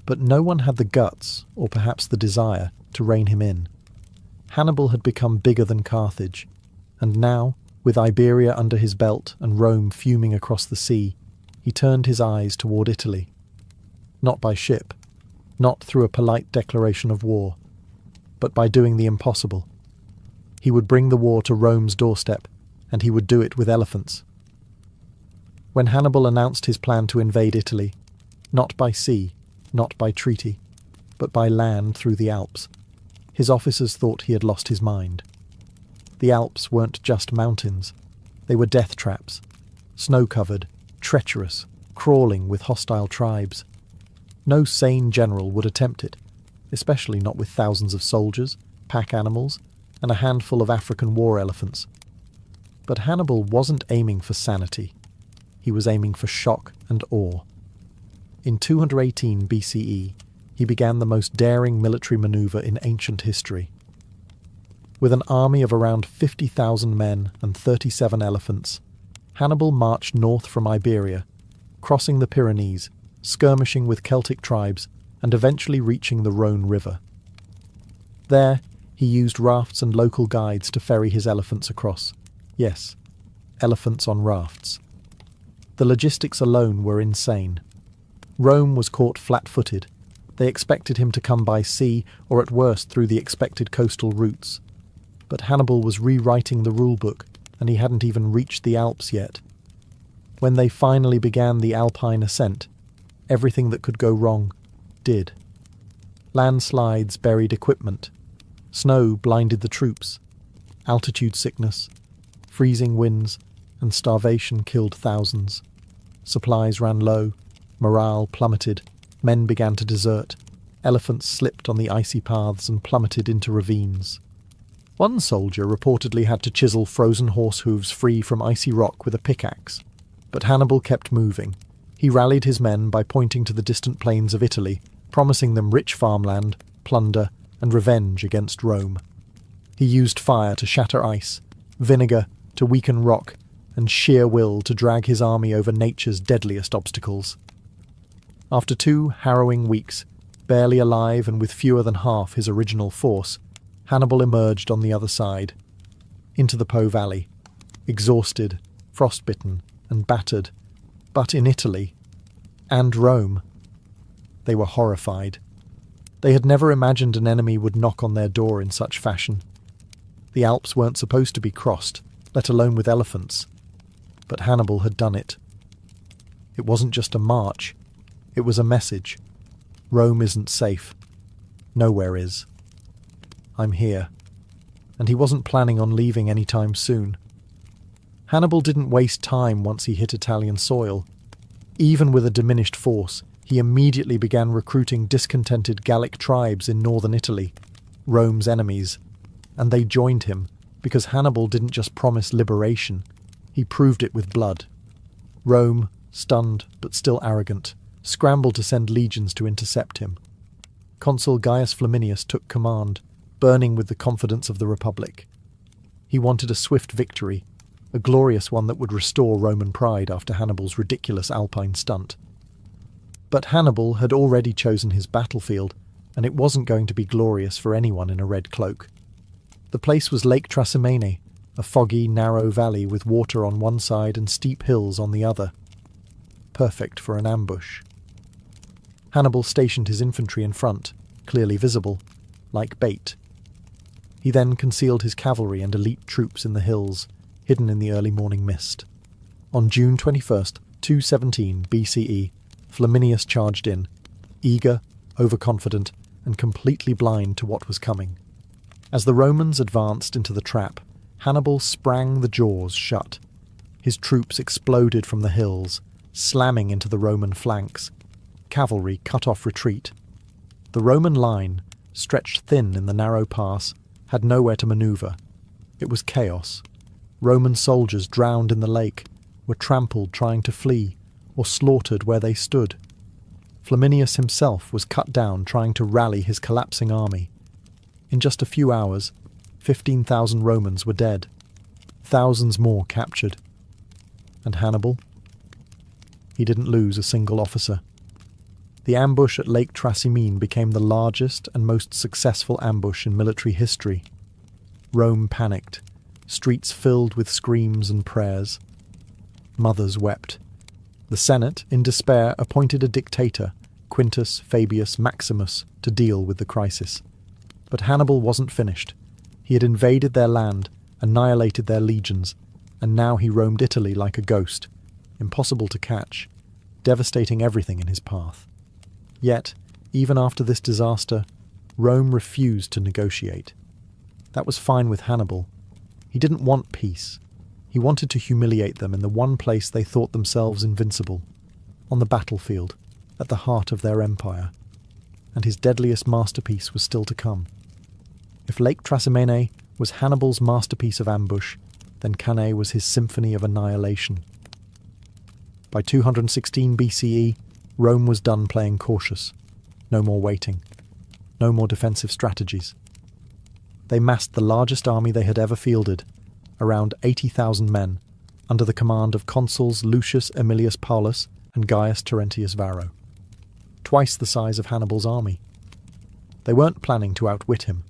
but no one had the guts, or perhaps the desire, to rein him in. Hannibal had become bigger than Carthage, and now, with Iberia under his belt and Rome fuming across the sea, he turned his eyes toward Italy. Not by ship, not through a polite declaration of war, but by doing the impossible. He would bring the war to Rome's doorstep, and he would do it with elephants. When Hannibal announced his plan to invade Italy, not by sea, not by treaty, but by land through the Alps, his officers thought he had lost his mind. The Alps weren't just mountains. They were death traps, snow-covered, treacherous, crawling with hostile tribes. No sane general would attempt it, especially not with thousands of soldiers, pack animals, and a handful of African war elephants. But Hannibal wasn't aiming for sanity. He was aiming for shock and awe. In 218 BCE, he began the most daring military maneuver in ancient history. With an army of around 50,000 men and 37 elephants, Hannibal marched north from Iberia, crossing the Pyrenees, skirmishing with Celtic tribes, and eventually reaching the Rhone River. There, he used rafts and local guides to ferry his elephants across. Yes, elephants on rafts. The logistics alone were insane. Rome was caught flat-footed. They expected him to come by sea, or at worst through the expected coastal routes. But Hannibal was rewriting the rulebook, and he hadn't even reached the Alps yet. When they finally began the Alpine ascent, everything that could go wrong did. Landslides buried equipment. Snow blinded the troops. Altitude sickness, freezing winds, and starvation killed thousands. Supplies ran low, morale plummeted, men began to desert, elephants slipped on the icy paths and plummeted into ravines. One soldier reportedly had to chisel frozen horse hooves free from icy rock with a pickaxe. But Hannibal kept moving. He rallied his men by pointing to the distant plains of Italy, promising them rich farmland, plunder, and revenge against Rome. He used fire to shatter ice, vinegar to weaken rock, and sheer will to drag his army over nature's deadliest obstacles. After 2 harrowing weeks, barely alive and with fewer than half his original force, Hannibal emerged on the other side, into the Po Valley, exhausted, frostbitten, and battered, but in Italy, and Rome. They were horrified. They had never imagined an enemy would knock on their door in such fashion. The Alps weren't supposed to be crossed, let alone with elephants. But Hannibal had done it. It wasn't just a march, It was a message. Rome isn't safe. Nowhere is. I'm here. And he wasn't planning on leaving anytime soon. Hannibal didn't waste time once he hit Italian soil. Even with a diminished force, he immediately began recruiting discontented Gallic tribes in northern Italy, Rome's enemies, and they joined him because Hannibal didn't just promise liberation, he proved it with blood. Rome, stunned but still arrogant, scrambled to send legions to intercept him. Consul Gaius Flaminius took command, burning with the confidence of the Republic. He wanted a swift victory, a glorious one that would restore Roman pride after Hannibal's ridiculous Alpine stunt. But Hannibal had already chosen his battlefield, and it wasn't going to be glorious for anyone in a red cloak. The place was Lake Trasimene, a foggy, narrow valley with water on one side and steep hills on the other. Perfect for an ambush. Hannibal stationed his infantry in front, clearly visible, like bait. He then concealed his cavalry and elite troops in the hills, hidden in the early morning mist. On June 21st, 217 BCE, Flaminius charged in, eager, overconfident, and completely blind to what was coming. As the Romans advanced into the trap, Hannibal sprang the jaws shut. His troops exploded from the hills, slamming into the Roman flanks. Cavalry cut off retreat. The Roman line, stretched thin in the narrow pass, had nowhere to maneuver. It was chaos. Roman soldiers drowned in the lake, were trampled trying to flee, or slaughtered where they stood. Flaminius himself was cut down trying to rally his collapsing army. In just a few hours, 15,000 Romans were dead, thousands more captured. And Hannibal? He didn't lose a single officer. The ambush at Lake Trasimene became the largest and most successful ambush in military history. Rome panicked, streets filled with screams and prayers. Mothers wept. The Senate, in despair, appointed a dictator, Quintus Fabius Maximus, to deal with the crisis. But Hannibal wasn't finished. He had invaded their land, annihilated their legions, and now he roamed Italy like a ghost, impossible to catch, devastating everything in his path. Yet, even after this disaster, Rome refused to negotiate. That was fine with Hannibal. He didn't want peace. He wanted to humiliate them in the one place they thought themselves invincible, on the battlefield, at the heart of their empire. And his deadliest masterpiece was still to come. If Lake Trasimene was Hannibal's masterpiece of ambush, then Cannae was his symphony of annihilation. By 216 BCE, Rome was done playing cautious. No more waiting. No more defensive strategies. They massed the largest army they had ever fielded, around 80,000 men, under the command of consuls Lucius Aemilius Paulus and Gaius Terentius Varro. Twice the size of Hannibal's army. They weren't planning to outwit him.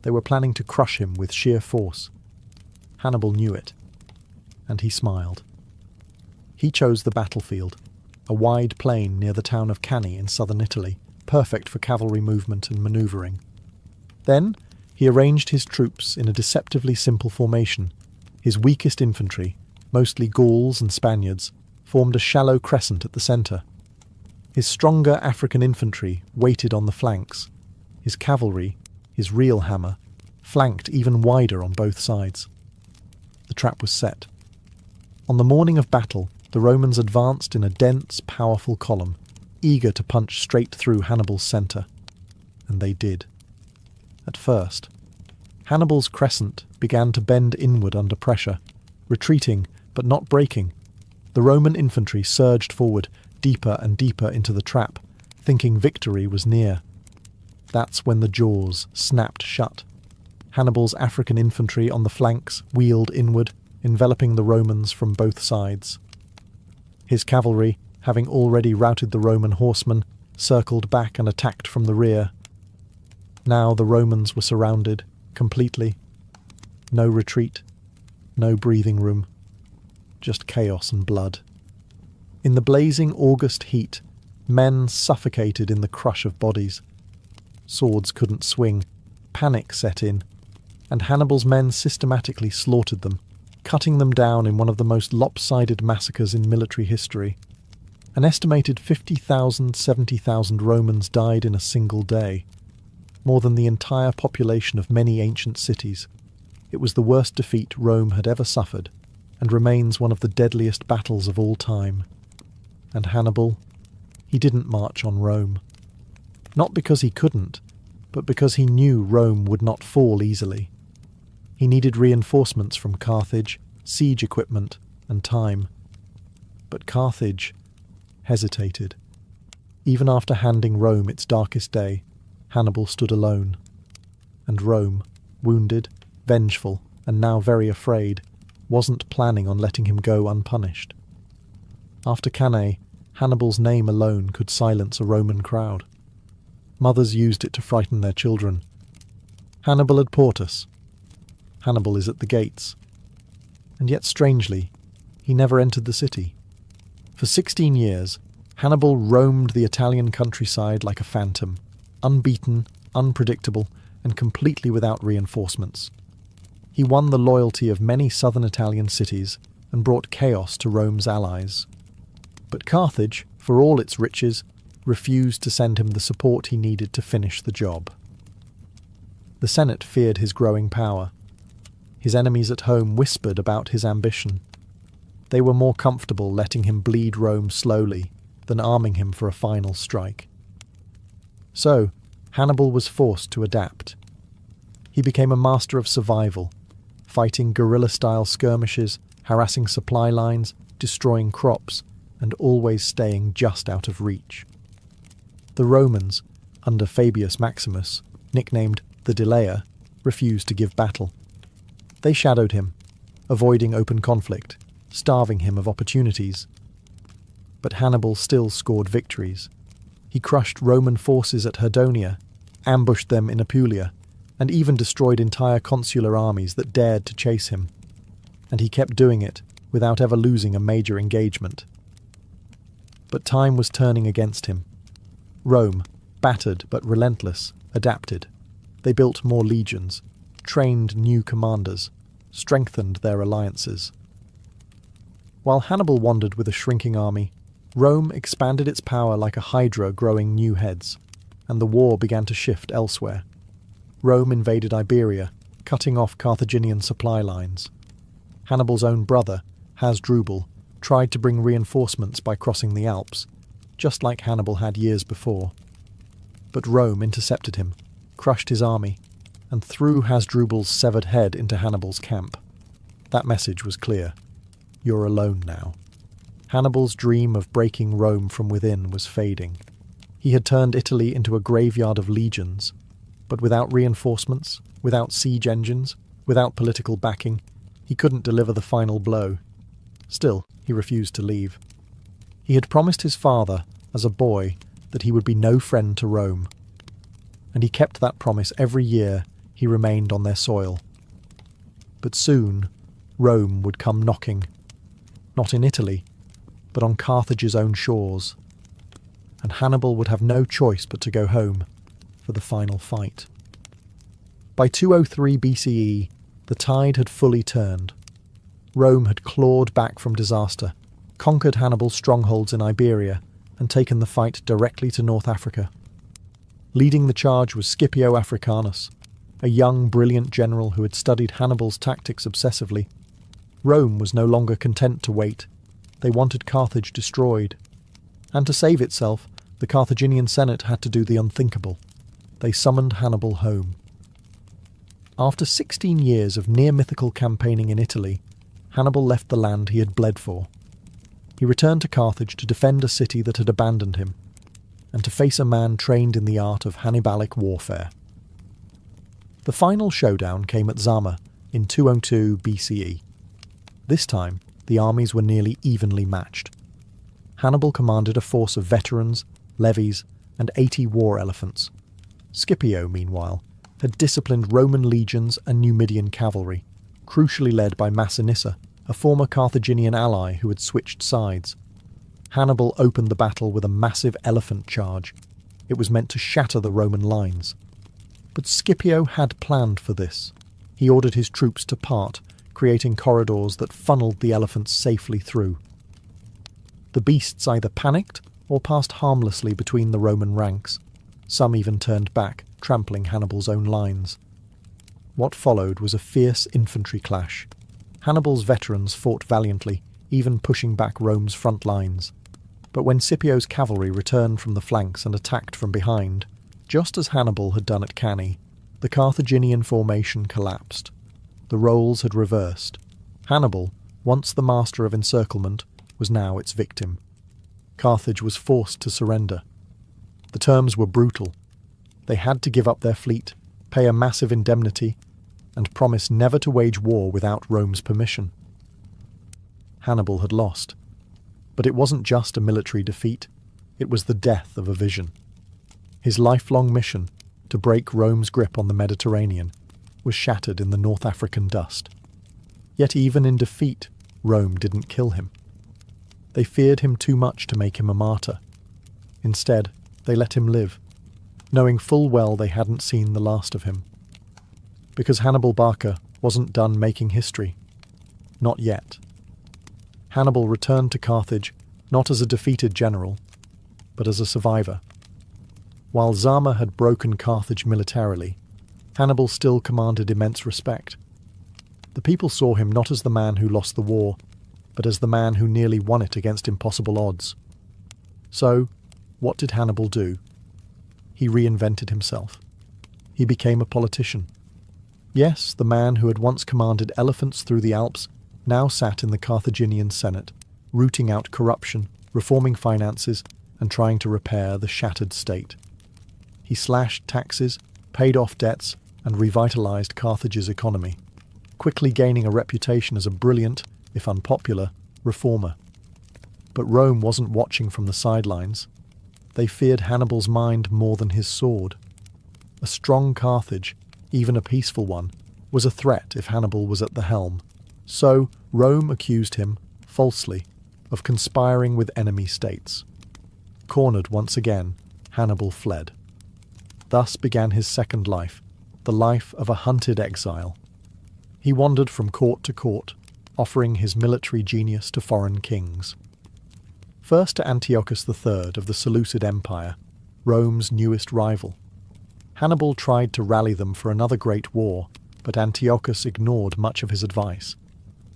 They were planning to crush him with sheer force. Hannibal knew it, and he smiled. He chose the battlefield, a wide plain near the town of Cannae in southern Italy, perfect for cavalry movement and manoeuvring. Then he arranged his troops in a deceptively simple formation. His weakest infantry, mostly Gauls and Spaniards, formed a shallow crescent at the centre. His stronger African infantry waited on the flanks. His cavalry, his real hammer, flanked even wider on both sides. The trap was set. On the morning of battle, the Romans advanced in a dense, powerful column, eager to punch straight through Hannibal's centre. And they did. At first, Hannibal's crescent began to bend inward under pressure, retreating but not breaking. The Roman infantry surged forward, deeper and deeper into the trap, thinking victory was near. That's when the jaws snapped shut. Hannibal's African infantry on the flanks wheeled inward, enveloping the Romans from both sides. His cavalry, having already routed the Roman horsemen, circled back and attacked from the rear. Now the Romans were surrounded, completely. No retreat, no breathing room, just chaos and blood. In the blazing August heat, men suffocated in the crush of bodies. Swords couldn't swing, panic set in, and Hannibal's men systematically slaughtered them, cutting them down in one of the most lopsided massacres in military history. An estimated 50,000, 70,000 Romans died in a single day, more than the entire population of many ancient cities. It was the worst defeat Rome had ever suffered, and remains one of the deadliest battles of all time. And Hannibal, he didn't march on Rome. Not because he couldn't, but because he knew Rome would not fall easily. He needed reinforcements from Carthage, siege equipment, and time. But Carthage hesitated. Even after handing Rome its darkest day, Hannibal stood alone. And Rome, wounded, vengeful, and now very afraid, wasn't planning on letting him go unpunished. After Cannae, Hannibal's name alone could silence a Roman crowd. Mothers used it to frighten their children. Hannibal ad portas. Hannibal is at the gates. And yet, strangely, he never entered the city. For 16 years, Hannibal roamed the Italian countryside like a phantom, unbeaten, unpredictable, and completely without reinforcements. He won the loyalty of many southern Italian cities and brought chaos to Rome's allies. But Carthage, for all its riches, refused to send him the support he needed to finish the job. The Senate feared his growing power. His enemies at home whispered about his ambition. They were more comfortable letting him bleed Rome slowly than arming him for a final strike. So, Hannibal was forced to adapt. He became a master of survival, fighting guerrilla-style skirmishes, harassing supply lines, destroying crops, and always staying just out of reach. The Romans, under Fabius Maximus, nicknamed the Delayer, refused to give battle. They shadowed him, avoiding open conflict, starving him of opportunities. But Hannibal still scored victories. He crushed Roman forces at Herdonia, ambushed them in Apulia, and even destroyed entire consular armies that dared to chase him. And he kept doing it without ever losing a major engagement. But time was turning against him. Rome, battered but relentless, adapted. They built more legions, trained new commanders, strengthened their alliances. While Hannibal wandered with a shrinking army, Rome expanded its power like a hydra growing new heads, and the war began to shift elsewhere. Rome invaded Iberia, cutting off Carthaginian supply lines. Hannibal's own brother, Hasdrubal, tried to bring reinforcements by crossing the Alps, just like Hannibal had years before. But Rome intercepted him, crushed his army, and threw Hasdrubal's severed head into Hannibal's camp. That message was clear. You're alone now. Hannibal's dream of breaking Rome from within was fading. He had turned Italy into a graveyard of legions, but without reinforcements, without siege engines, without political backing, he couldn't deliver the final blow. Still, he refused to leave. He had promised his father, as a boy, that he would be no friend to Rome. And he kept that promise every year he remained on their soil. But soon, Rome would come knocking. Not in Italy, but on Carthage's own shores. And Hannibal would have no choice but to go home for the final fight. By 203 BCE, the tide had fully turned. Rome had clawed back from disaster, conquered Hannibal's strongholds in Iberia, and taken the fight directly to North Africa. Leading the charge was Scipio Africanus, a young, brilliant general who had studied Hannibal's tactics obsessively. Rome was no longer content to wait. They wanted Carthage destroyed. And to save itself, the Carthaginian Senate had to do the unthinkable. They summoned Hannibal home. After 16 years of near-mythical campaigning in Italy, Hannibal left the land he had bled for. He returned to Carthage to defend a city that had abandoned him, and to face a man trained in the art of Hannibalic warfare. The final showdown came at Zama in 202 BCE. This time, the armies were nearly evenly matched. Hannibal commanded a force of veterans, levies, and 80 war elephants. Scipio, meanwhile, had disciplined Roman legions and Numidian cavalry, crucially led by Massinissa, a former Carthaginian ally who had switched sides. Hannibal opened the battle with a massive elephant charge. It was meant to shatter the Roman lines. But Scipio had planned for this. He ordered his troops to part, creating corridors that funneled the elephants safely through. The beasts either panicked or passed harmlessly between the Roman ranks. Some even turned back, trampling Hannibal's own lines. What followed was a fierce infantry clash. Hannibal's veterans fought valiantly, even pushing back Rome's front lines. But when Scipio's cavalry returned from the flanks and attacked from behind, just as Hannibal had done at Cannae, the Carthaginian formation collapsed. The roles had reversed. Hannibal, once the master of encirclement, was now its victim. Carthage was forced to surrender. The terms were brutal. They had to give up their fleet, pay a massive indemnity, and promise never to wage war without Rome's permission. Hannibal had lost. But it wasn't just a military defeat, it was the death of a vision. His lifelong mission, to break Rome's grip on the Mediterranean, was shattered in the North African dust. Yet even in defeat, Rome didn't kill him. They feared him too much to make him a martyr. Instead, they let him live, knowing full well they hadn't seen the last of him. Because Hannibal Barca wasn't done making history. Not yet. Hannibal returned to Carthage not as a defeated general, but as a survivor. While Zama had broken Carthage militarily, Hannibal still commanded immense respect. The people saw him not as the man who lost the war, but as the man who nearly won it against impossible odds. So, what did Hannibal do? He reinvented himself. He became a politician. Yes, the man who had once commanded elephants through the Alps now sat in the Carthaginian Senate, rooting out corruption, reforming finances, and trying to repair the shattered state. He slashed taxes, paid off debts, and revitalized Carthage's economy, quickly gaining a reputation as a brilliant, if unpopular, reformer. But Rome wasn't watching from the sidelines. They feared Hannibal's mind more than his sword. A strong Carthage, even a peaceful one, was a threat if Hannibal was at the helm. So Rome accused him, falsely, of conspiring with enemy states. Cornered once again, Hannibal fled. Thus began his second life, the life of a hunted exile. He wandered from court to court, offering his military genius to foreign kings. First to Antiochus III of the Seleucid Empire, Rome's newest rival. Hannibal tried to rally them for another great war, but Antiochus ignored much of his advice,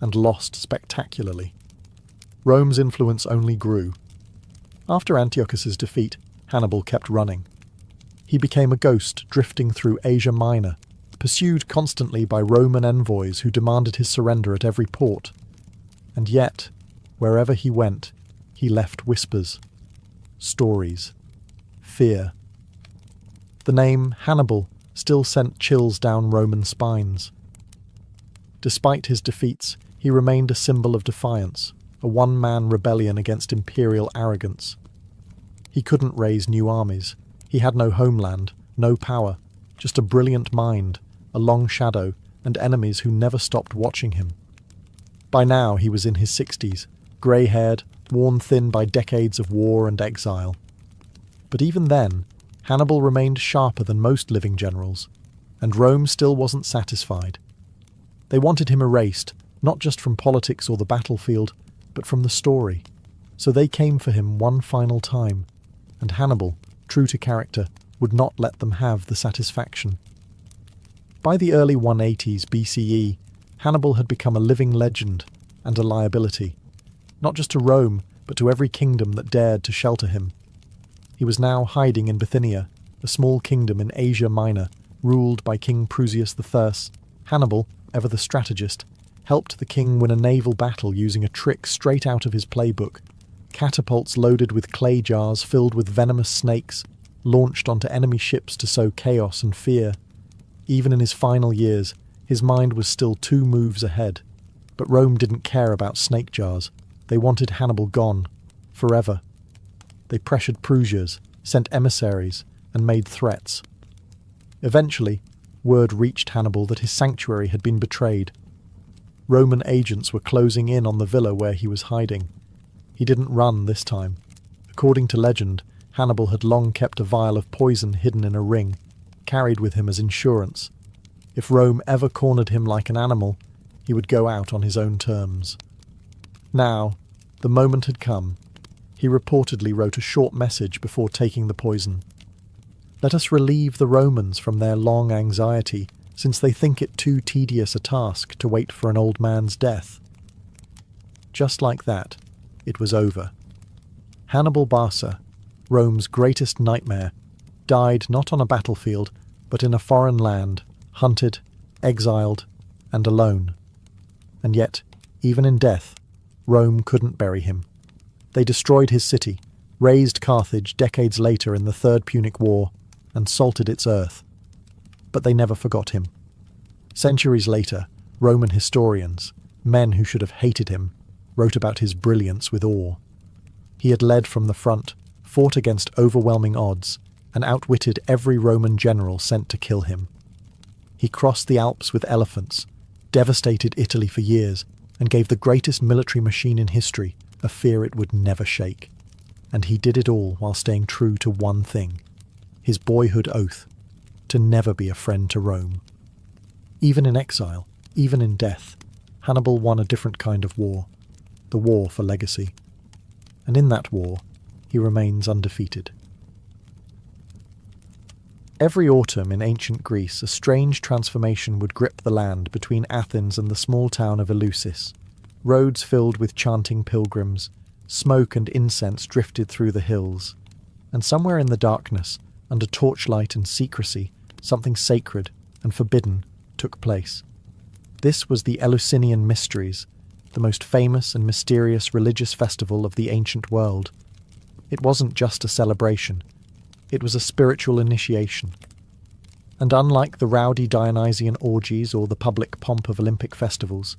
and lost spectacularly. Rome's influence only grew. After Antiochus's defeat, Hannibal kept running. He became a ghost drifting through Asia Minor, pursued constantly by Roman envoys who demanded his surrender at every port. And yet, wherever he went, he left whispers, stories, fear. The name Hannibal still sent chills down Roman spines. Despite his defeats, he remained a symbol of defiance, a one-man rebellion against imperial arrogance. He couldn't raise new armies. He had no homeland, no power, just a brilliant mind, a long shadow, and enemies who never stopped watching him. By now he was in his 60s, grey-haired, worn thin by decades of war and exile. But even then, Hannibal remained sharper than most living generals, and Rome still wasn't satisfied. They wanted him erased, not just from politics or the battlefield, but from the story. So they came for him one final time, and Hannibal, true to character, would not let them have the satisfaction. By the early 180s BCE, Hannibal had become a living legend and a liability, not just to Rome, but to every kingdom that dared to shelter him. He was now hiding in Bithynia, a small kingdom in Asia Minor, ruled by King Prusias I. Hannibal, ever the strategist, helped the king win a naval battle using a trick straight out of his playbook. Catapults loaded with clay jars filled with venomous snakes, launched onto enemy ships to sow chaos and fear. Even in his final years, his mind was still 2 moves ahead. But Rome didn't care about snake jars. They wanted Hannibal gone, forever. They pressured Prusias, sent emissaries, and made threats. Eventually, word reached Hannibal that his sanctuary had been betrayed. Roman agents were closing in on the villa where he was hiding. He didn't run this time. According to legend, Hannibal had long kept a vial of poison hidden in a ring, carried with him as insurance. If Rome ever cornered him like an animal, he would go out on his own terms. Now, the moment had come. He reportedly wrote a short message before taking the poison. "Let us relieve the Romans from their long anxiety, since they think it too tedious a task to wait for an old man's death." Just like that, it was over. Hannibal Barca, Rome's greatest nightmare, died not on a battlefield, but in a foreign land, hunted, exiled, and alone. And yet, even in death, Rome couldn't bury him. They destroyed his city, razed Carthage decades later in the Third Punic War, and salted its earth. But they never forgot him. Centuries later, Roman historians, men who should have hated him, wrote about his brilliance with awe. He had led from the front, fought against overwhelming odds, and outwitted every Roman general sent to kill him. He crossed the Alps with elephants, devastated Italy for years, and gave the greatest military machine in history a fear it would never shake. And he did it all while staying true to one thing, his boyhood oath, to never be a friend to Rome. Even in exile, even in death, Hannibal won a different kind of war, the war for legacy. And in that war, he remains undefeated. Every autumn in ancient Greece, a strange transformation would grip the land between Athens and the small town of Eleusis. Roads filled with chanting pilgrims, smoke and incense drifted through the hills, and somewhere in the darkness, under torchlight and secrecy, something sacred and forbidden took place. This was the Eleusinian Mysteries, the most famous and mysterious religious festival of the ancient world. It wasn't just a celebration. It was a spiritual initiation. And unlike the rowdy Dionysian orgies or the public pomp of Olympic festivals,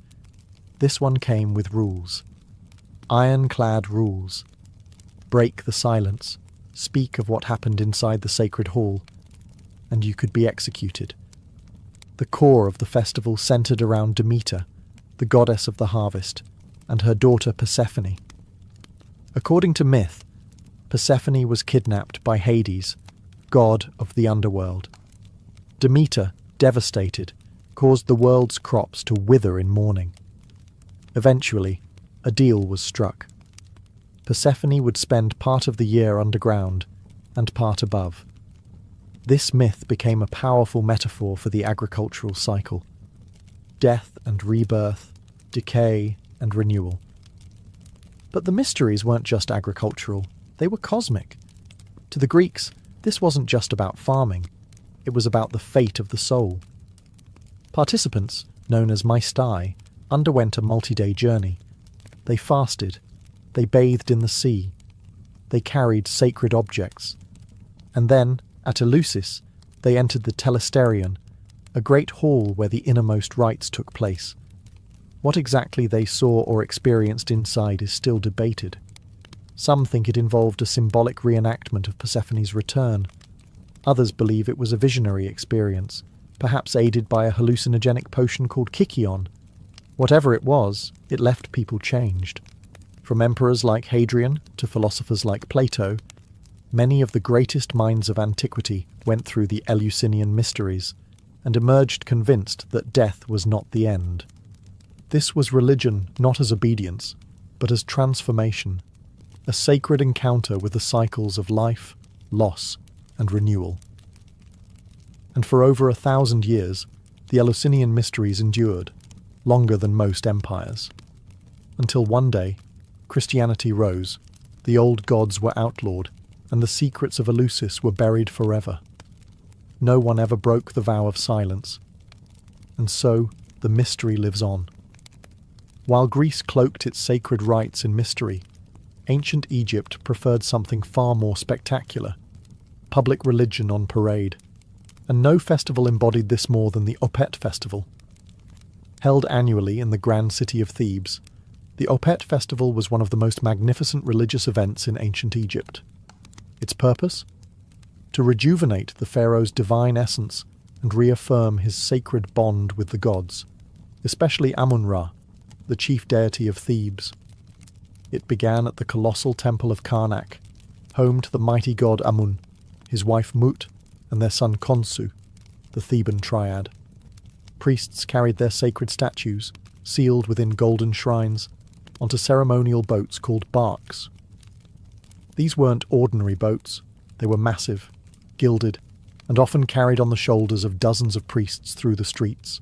this one came with rules. Ironclad rules. Break the silence, speak of what happened inside the sacred hall, and you could be executed. The core of the festival centered around Demeter, the goddess of the harvest, and her daughter Persephone. According to myth, Persephone was kidnapped by Hades, god of the underworld. Demeter, devastated, caused the world's crops to wither in mourning. Eventually, a deal was struck. Persephone would spend part of the year underground and part above. This myth became a powerful metaphor for the agricultural cycle. Death and rebirth, decay and renewal. But the mysteries weren't just agricultural, they were cosmic. To the Greeks, this wasn't just about farming, it was about the fate of the soul. Participants, known as maistai, underwent a multi-day journey. They fasted, they bathed in the sea, they carried sacred objects. And then, at Eleusis, they entered the Telesterion, a great hall where the innermost rites took place. What exactly they saw or experienced inside is still debated. Some think it involved a symbolic reenactment of Persephone's return. Others believe it was a visionary experience, perhaps aided by a hallucinogenic potion called Kykion. Whatever it was, it left people changed. From emperors like Hadrian to philosophers like Plato, many of the greatest minds of antiquity went through the Eleusinian Mysteries and emerged convinced that death was not the end. This was religion not as obedience, but as transformation, a sacred encounter with the cycles of life, loss, and renewal. And for over 1,000 years, the Eleusinian Mysteries endured, longer than most empires. Until one day, Christianity rose, the old gods were outlawed, and the secrets of Eleusis were buried forever. No one ever broke the vow of silence. And so, the mystery lives on. While Greece cloaked its sacred rites in mystery, ancient Egypt preferred something far more spectacular, public religion on parade. And no festival embodied this more than the Opet Festival. Held annually in the grand city of Thebes, the Opet Festival was one of the most magnificent religious events in ancient Egypt. Its purpose? To rejuvenate the pharaoh's divine essence and reaffirm his sacred bond with the gods, especially Amun-Ra, the chief deity of Thebes. It began at the colossal temple of Karnak, home to the mighty god Amun, his wife Mut, and their son Khonsu, the Theban triad. Priests carried their sacred statues, sealed within golden shrines, onto ceremonial boats called barks. These weren't ordinary boats. They were massive, gilded, and often carried on the shoulders of dozens of priests through the streets.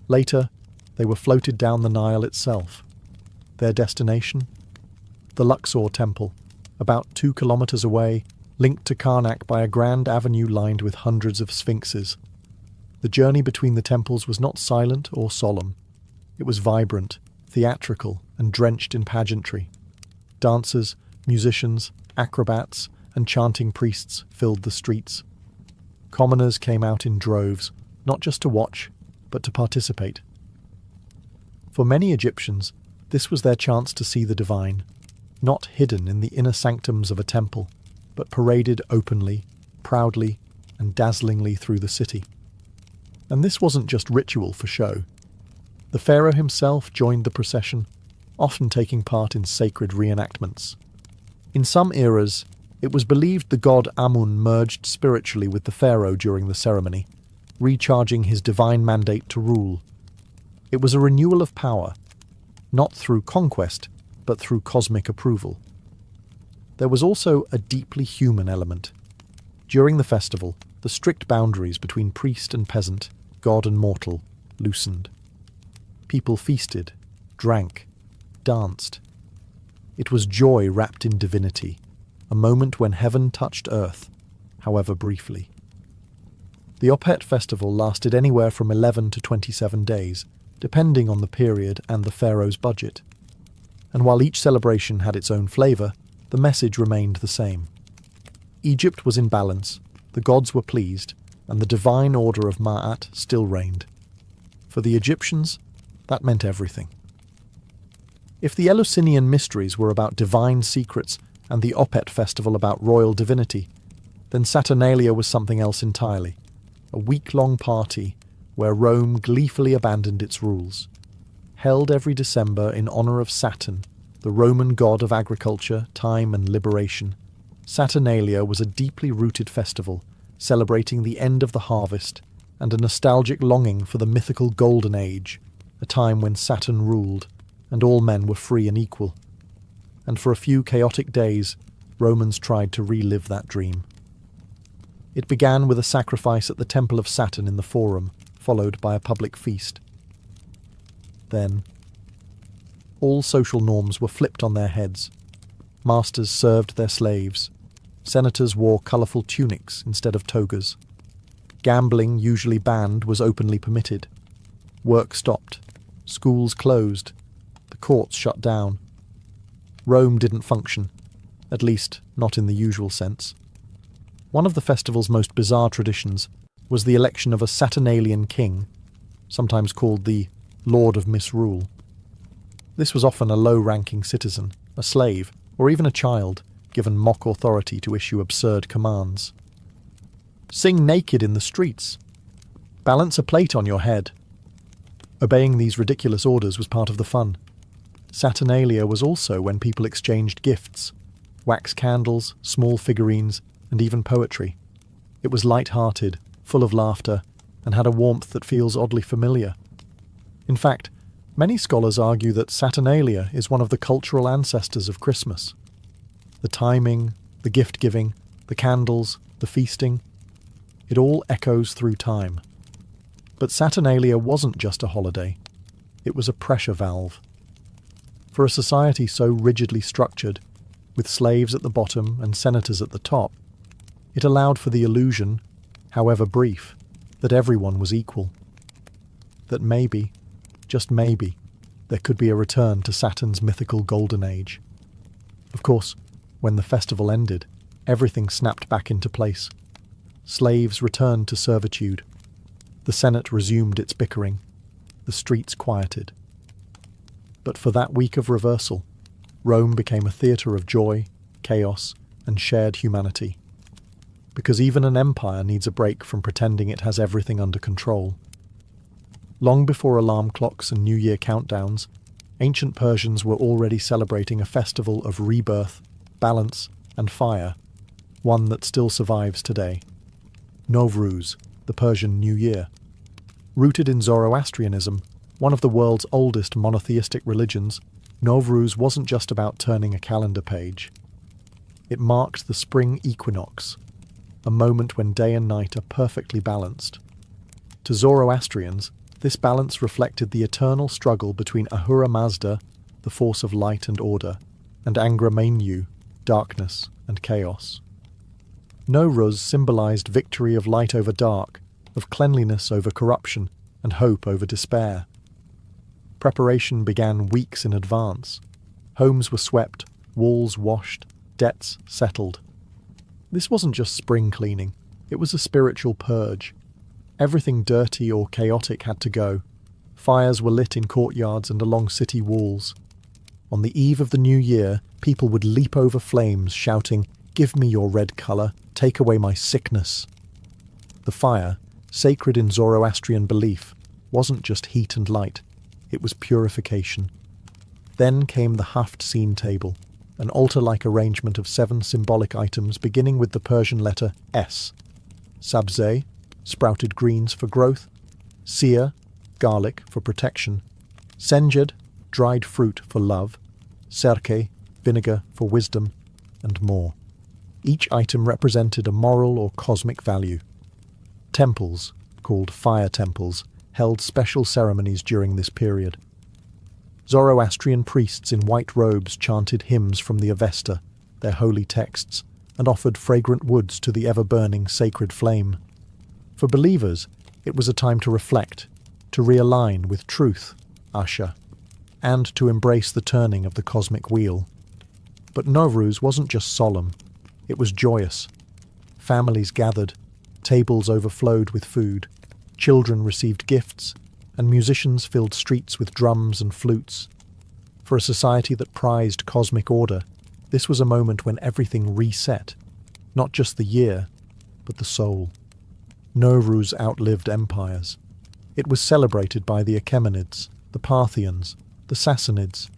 Later, they were floated down the Nile itself. Their destination? The Luxor Temple, about 2 kilometers away, linked to Karnak by a grand avenue lined with hundreds of sphinxes. The journey between the temples was not silent or solemn. It was vibrant, theatrical, and drenched in pageantry. Dancers, musicians, acrobats, and chanting priests filled the streets. Commoners came out in droves, not just to watch, but to participate. For many Egyptians, this was their chance to see the divine, not hidden in the inner sanctums of a temple, but paraded openly, proudly, and dazzlingly through the city. And this wasn't just ritual for show. The pharaoh himself joined the procession, often taking part in sacred reenactments. In some eras, it was believed the god Amun merged spiritually with the pharaoh during the ceremony, recharging his divine mandate to rule. It was a renewal of power, not through conquest, but through cosmic approval. There was also a deeply human element. During the festival, the strict boundaries between priest and peasant, god and mortal, loosened. People feasted, drank, danced. It was joy wrapped in divinity, a moment when heaven touched earth, however briefly. The Opet festival lasted anywhere from 11 to 27 days, depending on the period and the pharaoh's budget. And while each celebration had its own flavour, the message remained the same. Egypt was in balance, the gods were pleased, and the divine order of Ma'at still reigned. For the Egyptians, that meant everything. If the Eleusinian mysteries were about divine secrets and the Opet festival about royal divinity, then Saturnalia was something else entirely, a week-long party where Rome gleefully abandoned its rules. Held every December in honour of Saturn, the Roman god of agriculture, time and liberation, Saturnalia was a deeply rooted festival, celebrating the end of the harvest and a nostalgic longing for the mythical Golden Age, a time when Saturn ruled and all men were free and equal. And for a few chaotic days, Romans tried to relive that dream. It began with a sacrifice at the Temple of Saturn in the Forum, followed by a public feast. Then, all social norms were flipped on their heads. Masters served their slaves. Senators wore colourful tunics instead of togas. Gambling, usually banned, was openly permitted. Work stopped. Schools closed. The courts shut down. Rome didn't function, at least not in the usual sense. One of the festival's most bizarre traditions was the election of a Saturnalian king, sometimes called the Lord of Misrule. This was often a low-ranking citizen, a slave, or even a child, given mock authority to issue absurd commands. Sing naked in the streets. Balance a plate on your head. Obeying these ridiculous orders was part of the fun. Saturnalia was also when people exchanged gifts, wax candles, small figurines, and even poetry. It was light-hearted, full of laughter, and had a warmth that feels oddly familiar. In fact, many scholars argue that Saturnalia is one of the cultural ancestors of Christmas. The timing, the gift-giving, the candles, the feasting, it all echoes through time. But Saturnalia wasn't just a holiday. It was a pressure valve. For a society so rigidly structured, with slaves at the bottom and senators at the top, it allowed for the illusion, however brief, that everyone was equal. That maybe, just maybe, there could be a return to Saturn's mythical golden age. Of course, when the festival ended, everything snapped back into place. Slaves returned to servitude. The Senate resumed its bickering. The streets quieted. But for that week of reversal, Rome became a theatre of joy, chaos, and shared humanity. Because even an empire needs a break from pretending it has everything under control. Long before alarm clocks and New Year countdowns, ancient Persians were already celebrating a festival of rebirth, balance, and fire, one that still survives today. Nowruz, the Persian New Year. Rooted in Zoroastrianism, one of the world's oldest monotheistic religions, Nowruz wasn't just about turning a calendar page. It marked the spring equinox, a moment when day and night are perfectly balanced. To Zoroastrians, this balance reflected the eternal struggle between Ahura Mazda, the force of light and order, and Angra Mainyu, darkness and chaos. Nowruz symbolized victory of light over dark, of cleanliness over corruption, and hope over despair. Preparation began weeks in advance. Homes were swept, walls washed, debts settled. This wasn't just spring cleaning, it was a spiritual purge. Everything dirty or chaotic had to go. Fires were lit in courtyards and along city walls. On the eve of the new year, people would leap over flames, shouting, "Give me your red colour, take away my sickness." The fire, sacred in Zoroastrian belief, wasn't just heat and light, it was purification. Then came the Haft scene table, an altar-like arrangement of 7 symbolic items beginning with the Persian letter S. Sabzeh, sprouted greens for growth, seer, garlic for protection, senjed, dried fruit for love, serke, vinegar for wisdom, and more. Each item represented a moral or cosmic value. Temples, called fire temples, held special ceremonies during this period. Zoroastrian priests in white robes chanted hymns from the Avesta, their holy texts, and offered fragrant woods to the ever-burning sacred flame. For believers, it was a time to reflect, to realign with truth, Asha, and to embrace the turning of the cosmic wheel. But Nowruz wasn't just solemn, it was joyous. Families gathered, tables overflowed with food, children received gifts, and musicians filled streets with drums and flutes. For a society that prized cosmic order, this was a moment when everything reset, not just the year, but the soul. Nowruz outlived empires. It was celebrated by the Achaemenids, the Parthians, the Sassanids,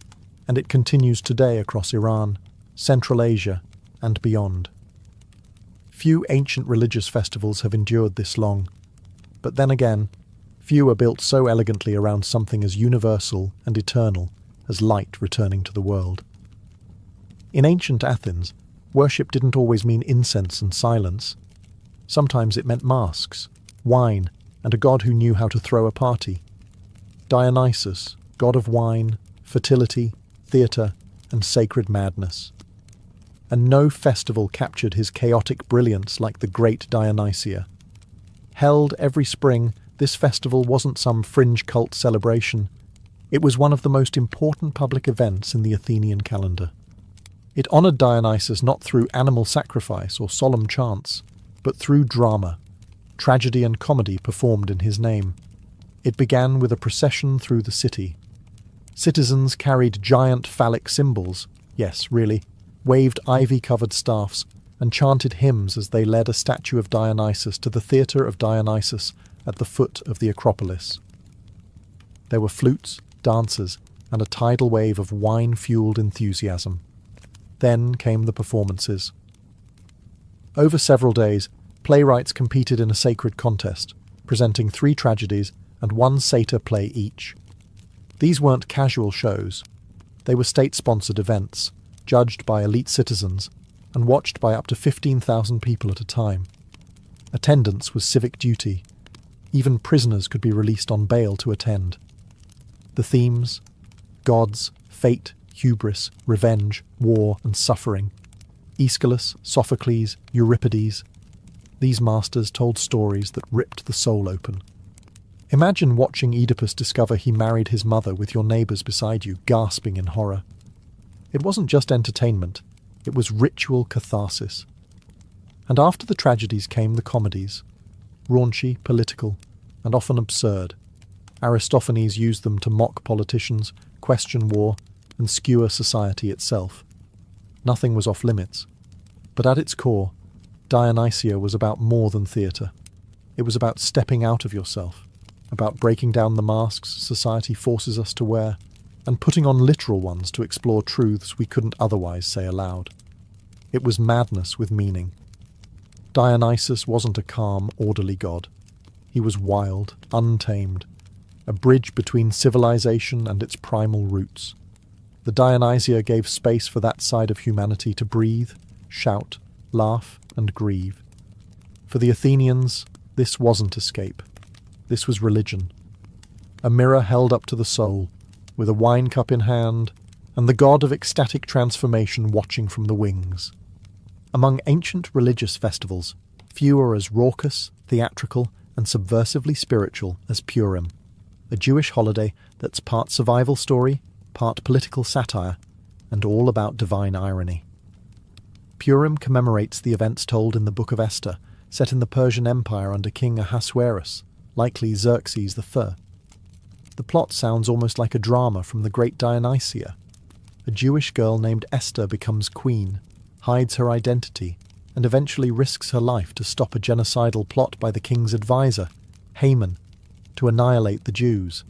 and it continues today across Iran, Central Asia, and beyond. Few ancient religious festivals have endured this long, but then again, few are built so elegantly around something as universal and eternal as light returning to the world. In ancient Athens, worship didn't always mean incense and silence. Sometimes it meant masks, wine, and a god who knew how to throw a party. Dionysus, god of wine, fertility, theatre, and sacred madness. And no festival captured his chaotic brilliance like the Great Dionysia. Held every spring, this festival wasn't some fringe cult celebration. It was one of the most important public events in the Athenian calendar. It honoured Dionysus not through animal sacrifice or solemn chants, but through drama, tragedy and comedy performed in his name. It began with a procession through the city. Citizens carried giant phallic symbols, yes, really, waved ivy-covered staffs, and chanted hymns as they led a statue of Dionysus to the theatre of Dionysus at the foot of the Acropolis. There were flutes, dancers, and a tidal wave of wine-fueled enthusiasm. Then came the performances. Over several days, playwrights competed in a sacred contest, presenting 3 tragedies and 1 satyr play each. These weren't casual shows. They were state-sponsored events, judged by elite citizens, and watched by up to 15,000 people at a time. Attendance was civic duty. Even prisoners could be released on bail to attend. The themes: gods, fate, hubris, revenge, war, and suffering. Aeschylus, Sophocles, Euripides. These masters told stories that ripped the soul open. Imagine watching Oedipus discover he married his mother with your neighbours beside you, gasping in horror. It wasn't just entertainment, it was ritual catharsis. And after the tragedies came the comedies, raunchy, political, and often absurd. Aristophanes used them to mock politicians, question war, and skewer society itself. Nothing was off limits. But at its core, Dionysia was about more than theatre. It was about stepping out of yourself, about breaking down the masks society forces us to wear, and putting on literal ones to explore truths we couldn't otherwise say aloud. It was madness with meaning. Dionysus wasn't a calm, orderly god. He was wild, untamed, a bridge between civilization and its primal roots. The Dionysia gave space for that side of humanity to breathe, shout, laugh, and grieve. For the Athenians, this wasn't escape. This was religion. A mirror held up to the soul, with a wine cup in hand, and the god of ecstatic transformation watching from the wings. Among ancient religious festivals, few are as raucous, theatrical, and subversively spiritual as Purim, a Jewish holiday that's part survival story, part political satire, and all about divine irony. Purim commemorates the events told in the Book of Esther, set in the Persian Empire under King Ahasuerus, likely Xerxes I. The plot sounds almost like a drama from the Great Dionysia. A Jewish girl named Esther becomes queen, hides her identity, and eventually risks her life to stop a genocidal plot by the king's advisor, Haman, to annihilate the Jews.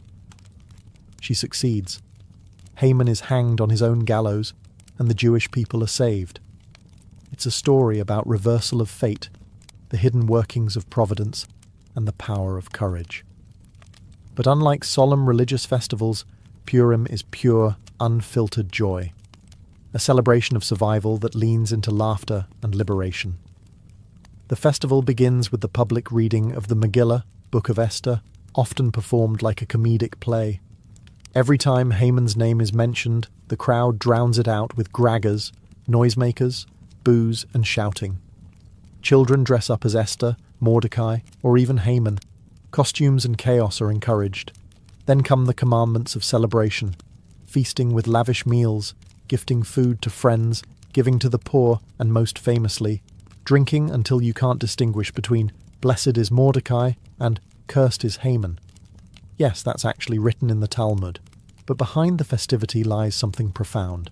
She succeeds. Haman is hanged on his own gallows, and the Jewish people are saved. It's a story about reversal of fate, the hidden workings of providence, and the power of courage. But unlike solemn religious festivals, Purim is pure, unfiltered joy, a celebration of survival that leans into laughter and liberation. The festival begins with the public reading of the Megillah, Book of Esther, often performed like a comedic play. Every time Haman's name is mentioned, the crowd drowns it out with graggers, noisemakers, boos, and shouting. Children dress up as Esther, Mordecai, or even Haman. Costumes and chaos are encouraged. Then come the commandments of celebration, feasting with lavish meals, gifting food to friends, giving to the poor, and most famously, drinking until you can't distinguish between blessed is Mordecai and cursed is Haman. Yes, that's actually written in the Talmud, but behind the festivity lies something profound.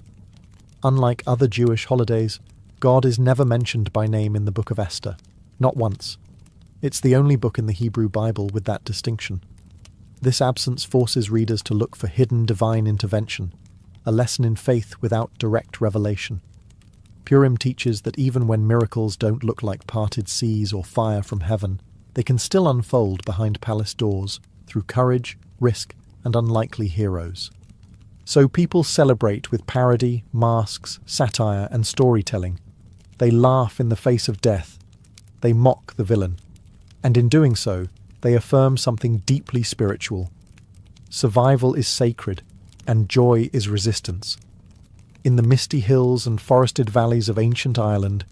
Unlike other Jewish holidays, God is never mentioned by name in the Book of Esther, not once. It's the only book in the Hebrew Bible with that distinction. This absence forces readers to look for hidden divine intervention, a lesson in faith without direct revelation. Purim teaches that even when miracles don't look like parted seas or fire from heaven, they can still unfold behind palace doors through courage, risk, and unlikely heroes. So people celebrate with parody, masks, satire, and storytelling. They laugh in the face of death. They mock the villain. And in doing so, they affirm something deeply spiritual. Survival is sacred, and joy is resistance. In the misty hills and forested valleys of ancient Ireland,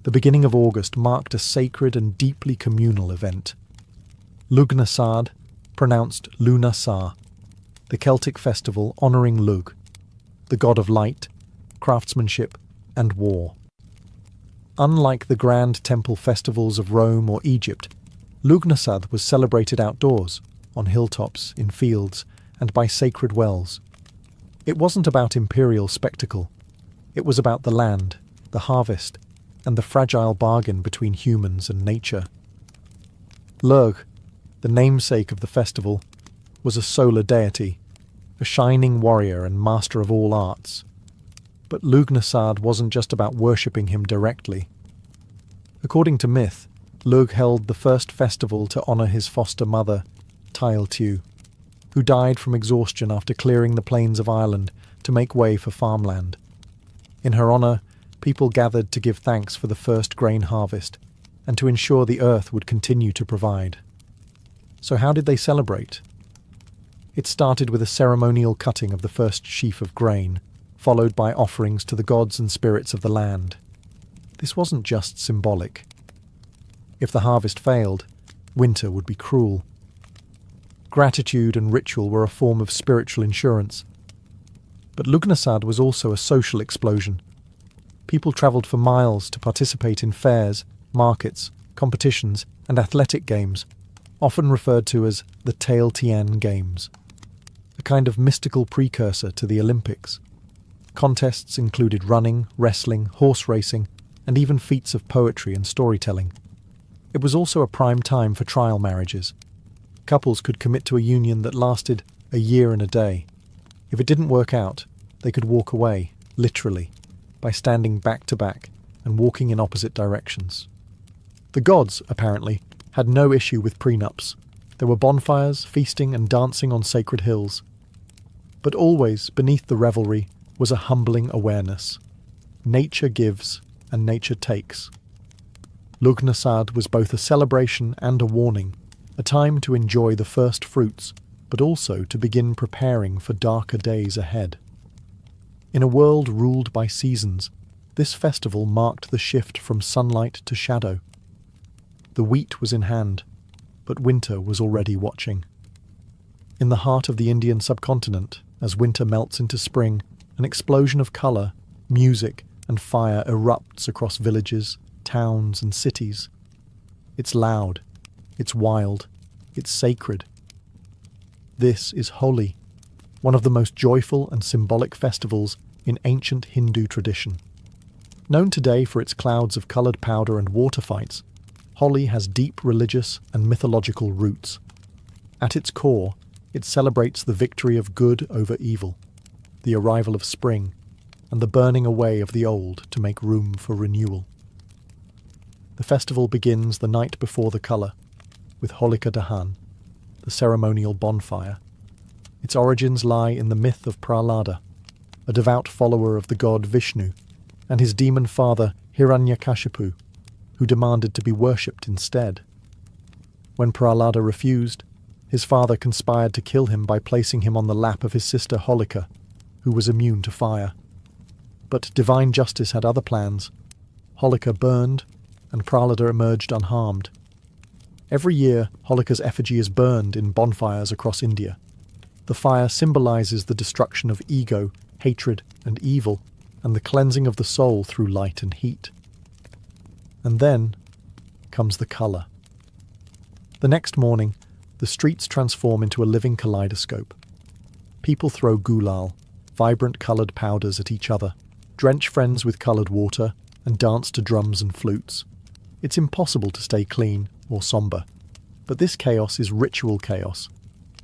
the beginning of August marked a sacred and deeply communal event. Lugnasad, pronounced Lunasa, the Celtic festival honouring Lugh, the god of light, craftsmanship, and war. Unlike the grand temple festivals of Rome or Egypt, Lugnasad was celebrated outdoors, on hilltops, in fields, and by sacred wells. It wasn't about imperial spectacle. It was about the land, the harvest, and the fragile bargain between humans and nature. Lugh, the namesake of the festival, was a solar deity, a shining warrior and master of all arts. But Lugnasad wasn't just about worshipping him directly. According to myth, Lugh held the first festival to honour his foster mother, Tailtiu, who died from exhaustion after clearing the plains of Ireland to make way for farmland. In her honour, people gathered to give thanks for the first grain harvest and to ensure the earth would continue to provide. So how did they celebrate? It started with a ceremonial cutting of the first sheaf of grain, followed by offerings to the gods and spirits of the land. This wasn't just symbolic. If the harvest failed, winter would be cruel. Gratitude and ritual were a form of spiritual insurance. But Lugnasad was also a social explosion. People travelled for miles to participate in fairs, markets, competitions, and athletic games, often referred to as the Tailteann Games, a kind of mystical precursor to the Olympics. Contests included running, wrestling, horse racing, and even feats of poetry and storytelling. It was also a prime time for trial marriages. Couples could commit to a union that lasted a year and a day. If it didn't work out, they could walk away, literally, by standing back to back and walking in opposite directions. The gods, apparently, had no issue with prenups. There were bonfires, feasting, and dancing on sacred hills. But always, beneath the revelry, was a humbling awareness. Nature gives, and nature takes. Lugnasad was both a celebration and a warning, a time to enjoy the first fruits, but also to begin preparing for darker days ahead. In a world ruled by seasons, this festival marked the shift from sunlight to shadow. The wheat was in hand, but winter was already watching. In the heart of the Indian subcontinent, as winter melts into spring, an explosion of colour, music, and fire erupts across villages, towns, and cities. It's loud, it's wild, it's sacred. This is Holi, one of the most joyful and symbolic festivals in ancient Hindu tradition. Known today for its clouds of coloured powder and water fights, Holi has deep religious and mythological roots. At its core, it celebrates the victory of good over evil, the arrival of spring, and the burning away of the old to make room for renewal. The festival begins the night before the colour, with Holika Dahan, the ceremonial bonfire. Its origins lie in the myth of Prahlada, a devout follower of the god Vishnu, and his demon father Hiranyakashipu, who demanded to be worshipped instead. When Prahlada refused, his father conspired to kill him by placing him on the lap of his sister Holika, who was immune to fire. But divine justice had other plans. Holika burned, and Prahlada emerged unharmed. Every year, Holika's effigy is burned in bonfires across India. The fire symbolises the destruction of ego, hatred, and evil, and the cleansing of the soul through light and heat. And then comes the colour. The next morning, the streets transform into a living kaleidoscope. People throw gulal, vibrant coloured powders, at each other, drench friends with coloured water, and dance to drums and flutes. It's impossible to stay clean or sombre, but this chaos is ritual chaos.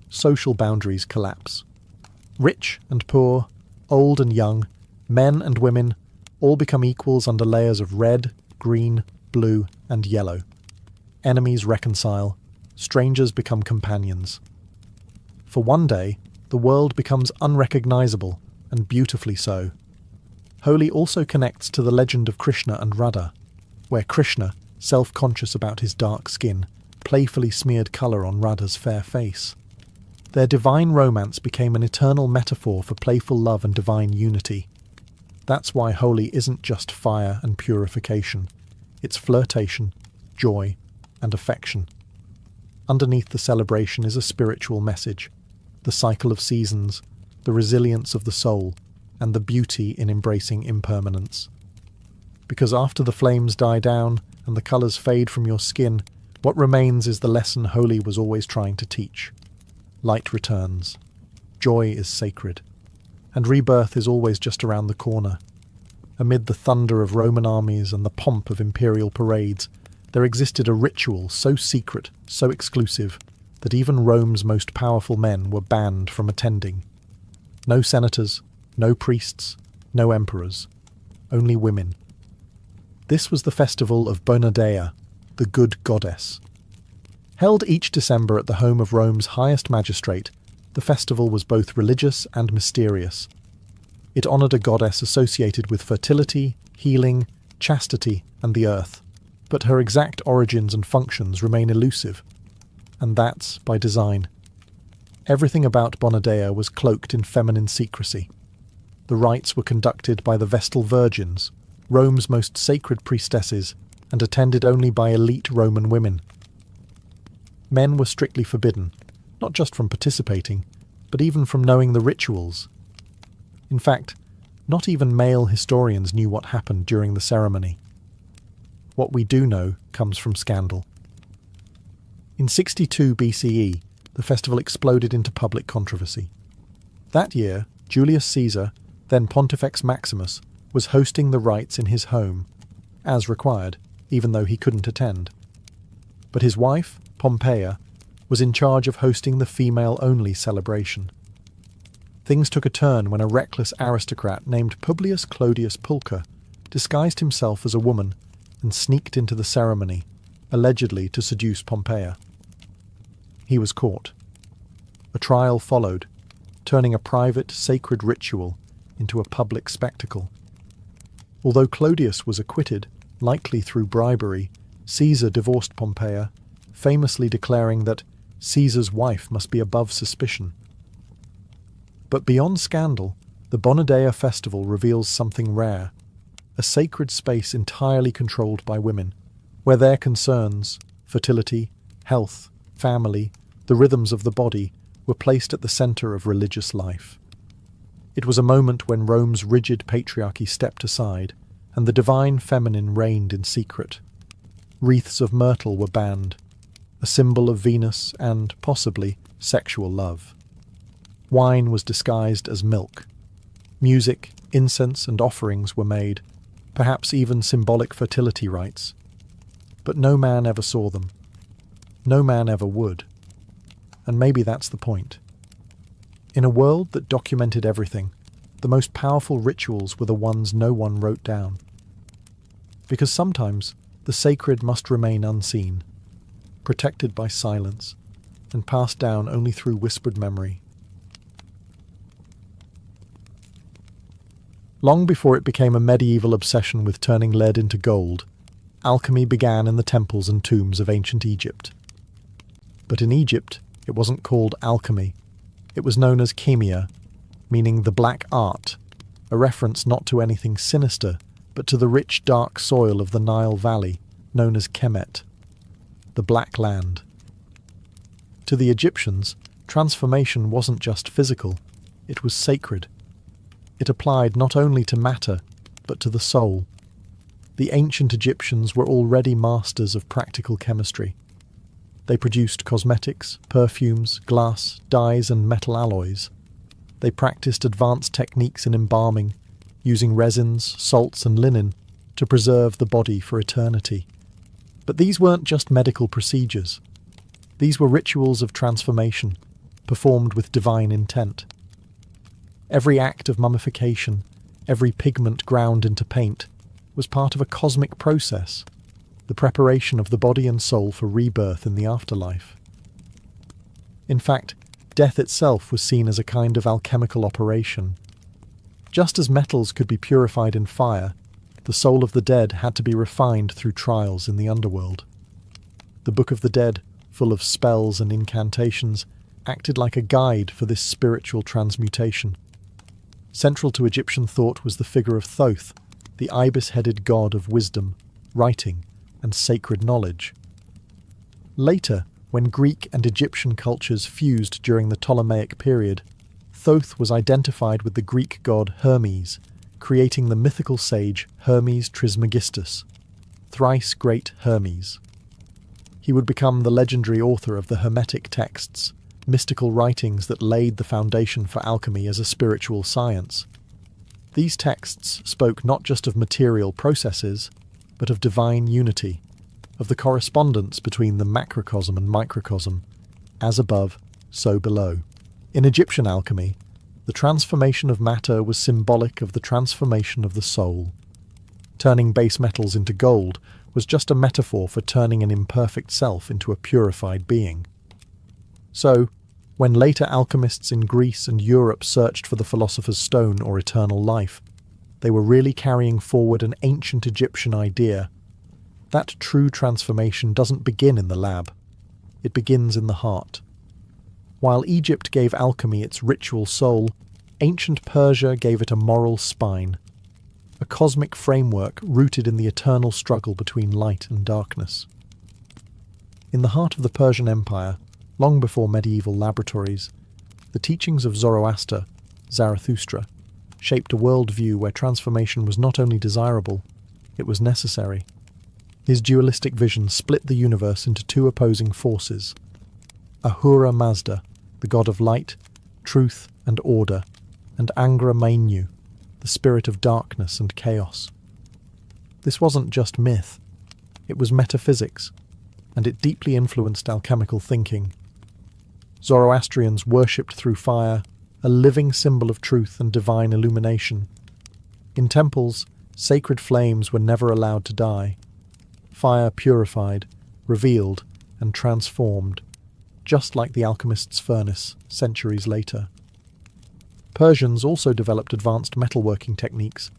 Social boundaries collapse. Rich and poor, old and young, men and women, all become equals under layers of red, green, blue, and yellow. Enemies reconcile, strangers become companions. For one day, the world becomes unrecognisable, and beautifully so. Holi also connects to the legend of Krishna and Radha, where Krishna, self-conscious about his dark skin, playfully smeared colour on Radha's fair face. Their divine romance became an eternal metaphor for playful love and divine unity. That's why Holi isn't just fire and purification. It's flirtation, joy, and affection. Underneath the celebration is a spiritual message, the cycle of seasons, the resilience of the soul, and the beauty in embracing impermanence. Because after the flames die down and the colours fade from your skin, what remains is the lesson Holi was always trying to teach. Light returns. Joy is sacred. And rebirth is always just around the corner. Amid the thunder of Roman armies and the pomp of imperial parades, there existed a ritual so secret, so exclusive, that even Rome's most powerful men were banned from attending. No senators, no priests, no emperors, only women. This was the festival of Bonadea, the good goddess. Held each December at the home of Rome's highest magistrate, the festival was both religious and mysterious. It honoured a goddess associated with fertility, healing, chastity, and the earth, but her exact origins and functions remain elusive. And that's by design. Everything about Bonadea was cloaked in feminine secrecy. The rites were conducted by the Vestal Virgins, Rome's most sacred priestesses, and attended only by elite Roman women. Men were strictly forbidden, not just from participating, but even from knowing the rituals. In fact, not even male historians knew what happened during the ceremony. What we do know comes from scandal. In 62 BCE, the festival exploded into public controversy. That year, Julius Caesar, then Pontifex Maximus, was hosting the rites in his home, as required, even though he couldn't attend. But his wife, Pompeia, was in charge of hosting the female-only celebration. Things took a turn when a reckless aristocrat named Publius Clodius Pulcher disguised himself as a woman and sneaked into the ceremony, allegedly to seduce Pompeia. He was caught. A trial followed, turning a private, sacred ritual into a public spectacle. Although Clodius was acquitted, likely through bribery, Caesar divorced Pompeia, famously declaring that Caesar's wife must be above suspicion. But beyond scandal, the Bonadea festival reveals something rare, a sacred space entirely controlled by women, where their concerns, fertility, health, family, the rhythms of the body, were placed at the centre of religious life. It was a moment when Rome's rigid patriarchy stepped aside, and the divine feminine reigned in secret. Wreaths of myrtle were banned, a symbol of Venus and, possibly, sexual love. Wine was disguised as milk. Music, incense, and offerings were made, perhaps even symbolic fertility rites. But no man ever saw them. No man ever would. And maybe that's the point. In a world that documented everything, the most powerful rituals were the ones no one wrote down. Because sometimes the sacred must remain unseen, protected by silence, and passed down only through whispered memory. Long before it became a medieval obsession with turning lead into gold, alchemy began in the temples and tombs of ancient Egypt. But in Egypt, it wasn't called alchemy. It was known as chemia, meaning the black art, a reference not to anything sinister, but to the rich dark soil of the Nile Valley, known as Kemet, the Black Land. To the Egyptians, transformation wasn't just physical, it was sacred. It applied not only to matter, but to the soul. The ancient Egyptians were already masters of practical chemistry. They produced cosmetics, perfumes, glass, dyes, and metal alloys. They practiced advanced techniques in embalming, using resins, salts, and linen to preserve the body for eternity. But these weren't just medical procedures. These were rituals of transformation, performed with divine intent. Every act of mummification, every pigment ground into paint, was part of a cosmic process, the preparation of the body and soul for rebirth in the afterlife. In fact, death itself was seen as a kind of alchemical operation. Just as metals could be purified in fire, the soul of the dead had to be refined through trials in the underworld. The Book of the Dead, full of spells and incantations, acted like a guide for this spiritual transmutation. Central to Egyptian thought was the figure of Thoth, the ibis-headed god of wisdom, writing, and sacred knowledge. Later, when Greek and Egyptian cultures fused during the Ptolemaic period, Thoth was identified with the Greek god Hermes, creating the mythical sage Hermes Trismegistus, thrice great Hermes. He would become the legendary author of the Hermetic texts, mystical writings that laid the foundation for alchemy as a spiritual science. These texts spoke not just of material processes, but of divine unity, of the correspondence between the macrocosm and microcosm, as above, so below. In Egyptian alchemy, the transformation of matter was symbolic of the transformation of the soul. Turning base metals into gold was just a metaphor for turning an imperfect self into a purified being. So, when later alchemists in Greece and Europe searched for the philosopher's stone or eternal life, they were really carrying forward an ancient Egyptian idea. That true transformation doesn't begin in the lab. It begins in the heart. While Egypt gave alchemy its ritual soul, ancient Persia gave it a moral spine, a cosmic framework rooted in the eternal struggle between light and darkness. In the heart of the Persian Empire, long before medieval laboratories, the teachings of Zoroaster, Zarathustra, shaped a worldview where transformation was not only desirable, it was necessary. His dualistic vision split the universe into two opposing forces: Ahura Mazda, the god of light, truth, and order, and Angra Mainyu, the spirit of darkness and chaos. This wasn't just myth, it was metaphysics, and it deeply influenced alchemical thinking. Zoroastrians worshipped through fire, a living symbol of truth and divine illumination. In temples, sacred flames were never allowed to die. Fire purified, revealed, and transformed, just like the alchemist's furnace centuries later. Persians also developed advanced metalworking techniques.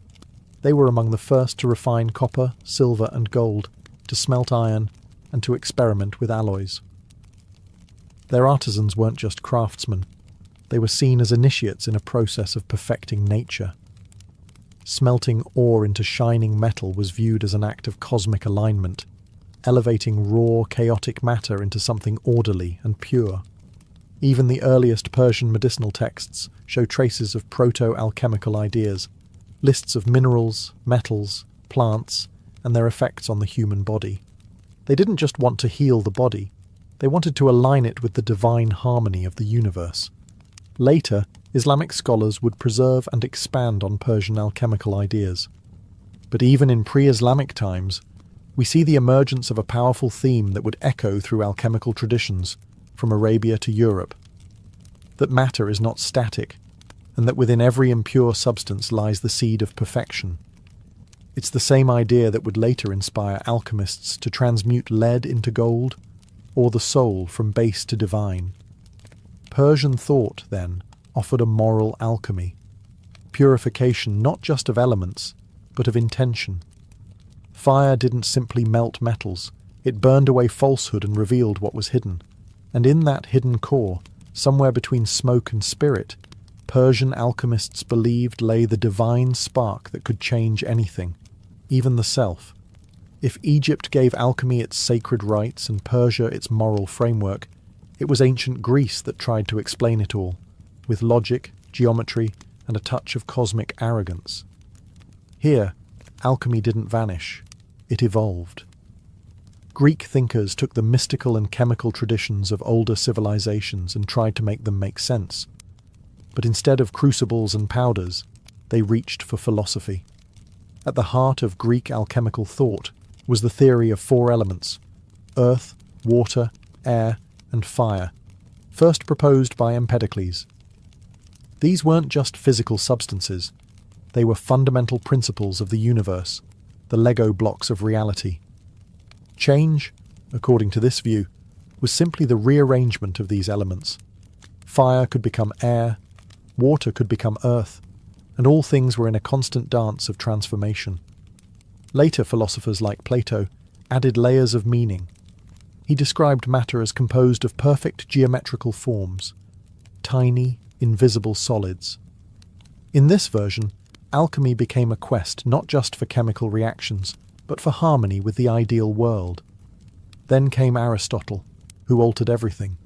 They were among the first to refine copper, silver, and gold, to smelt iron, and to experiment with alloys. Their artisans weren't just craftsmen. They were seen as initiates in a process of perfecting nature. Smelting ore into shining metal was viewed as an act of cosmic alignment, elevating raw, chaotic matter into something orderly and pure. Even the earliest Persian medicinal texts show traces of proto-alchemical ideas, lists of minerals, metals, plants, and their effects on the human body. They didn't just want to heal the body, they wanted to align it with the divine harmony of the universe. Later, Islamic scholars would preserve and expand on Persian alchemical ideas. But even in pre-Islamic times, we see the emergence of a powerful theme that would echo through alchemical traditions, from Arabia to Europe. That matter is not static, and that within every impure substance lies the seed of perfection. It's the same idea that would later inspire alchemists to transmute lead into gold, or the soul from base to divine. Persian thought, then, offered a moral alchemy, purification not just of elements, but of intention. Fire didn't simply melt metals, it burned away falsehood and revealed what was hidden. And in that hidden core, somewhere between smoke and spirit, Persian alchemists believed lay the divine spark that could change anything, even the self. If Egypt gave alchemy its sacred rites and Persia its moral framework, it was ancient Greece that tried to explain it all, with logic, geometry, and a touch of cosmic arrogance. Here, alchemy didn't vanish, it evolved. Greek thinkers took the mystical and chemical traditions of older civilizations and tried to make them make sense. But instead of crucibles and powders, they reached for philosophy. At the heart of Greek alchemical thought was the theory of four elements: earth, water, air, and fire, first proposed by Empedocles. These weren't just physical substances, they were fundamental principles of the universe, the Lego blocks of reality. Change, according to this view, was simply the rearrangement of these elements. Fire could become air, water could become earth, and all things were in a constant dance of transformation. Later philosophers like Plato added layers of meaning. He described matter as composed of perfect geometrical forms, tiny, invisible solids. In this version, alchemy became a quest not just for chemical reactions, but for harmony with the ideal world. Then came Aristotle, who altered everything.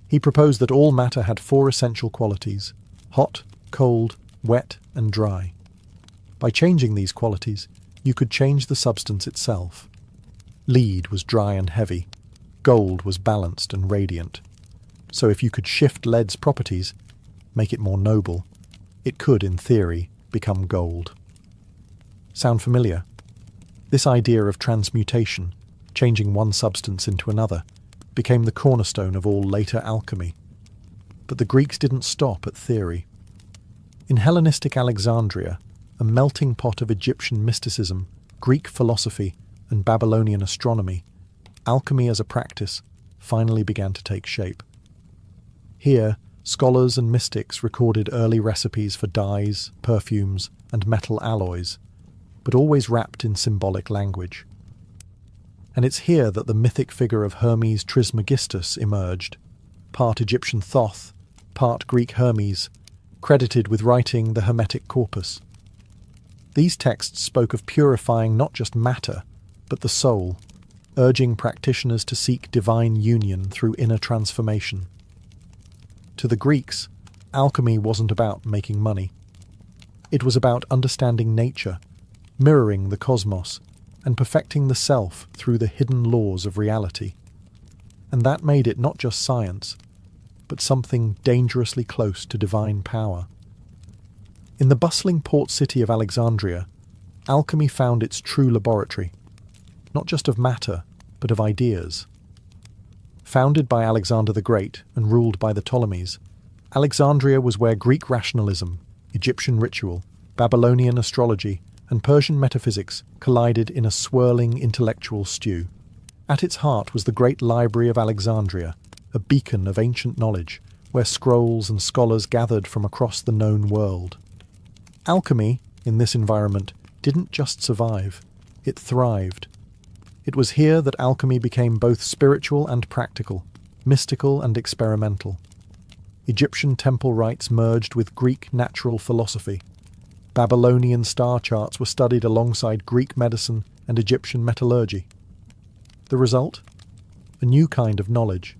He proposed that all matter had four essential qualities: hot, cold, wet, and dry. By changing these qualities, you could change the substance itself. Lead was dry and heavy. Gold was balanced and radiant. So if you could shift lead's properties, make it more noble, it could, in theory, become gold. Sound familiar? This idea of transmutation, changing one substance into another, became the cornerstone of all later alchemy. But the Greeks didn't stop at theory. In Hellenistic Alexandria, a melting pot of Egyptian mysticism, Greek philosophy, and Babylonian astronomy, alchemy as a practice finally began to take shape. Here, scholars and mystics recorded early recipes for dyes, perfumes, and metal alloys, but always wrapped in symbolic language. And it's here that the mythic figure of Hermes Trismegistus emerged, part Egyptian Thoth, part Greek Hermes, credited with writing the Hermetic Corpus. These texts spoke of purifying not just matter, but the soul, urging practitioners to seek divine union through inner transformation. To the Greeks, alchemy wasn't about making money. It was about understanding nature, mirroring the cosmos, and perfecting the self through the hidden laws of reality. And that made it not just science, but something dangerously close to divine power. In the bustling port city of Alexandria, alchemy found its true laboratory, not just of matter, but of ideas. Founded by Alexander the Great and ruled by the Ptolemies, Alexandria was where Greek rationalism, Egyptian ritual, Babylonian astrology, and Persian metaphysics collided in a swirling intellectual stew. At its heart was the great library of Alexandria, a beacon of ancient knowledge, where scrolls and scholars gathered from across the known world. Alchemy, in this environment, didn't just survive, it thrived. It was here that alchemy became both spiritual and practical, mystical and experimental. Egyptian temple rites merged with Greek natural philosophy. Babylonian star charts were studied alongside Greek medicine and Egyptian metallurgy. The result? A new kind of knowledge,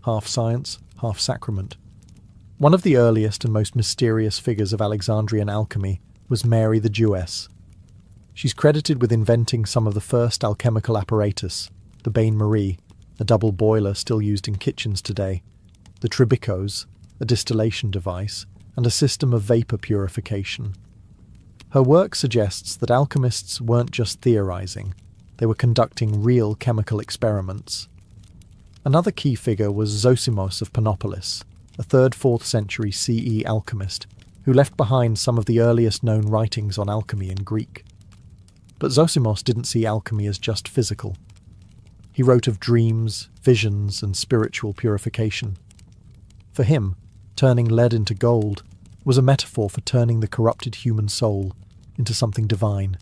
half science, half sacrament. One of the earliest and most mysterious figures of Alexandrian alchemy was Mary the Jewess. She's credited with inventing some of the first alchemical apparatus, the bain-marie, a double boiler still used in kitchens today, the tribicos, a distillation device, and a system of vapour purification. Her work suggests that alchemists weren't just theorizing, they were conducting real chemical experiments. Another key figure was Zosimos of Panopolis, a 3rd-4th century CE alchemist, who left behind some of the earliest known writings on alchemy in Greek. But Zosimos didn't see alchemy as just physical. He wrote of dreams, visions, and spiritual purification. For him, turning lead into gold was a metaphor for turning the corrupted human soul into something divine.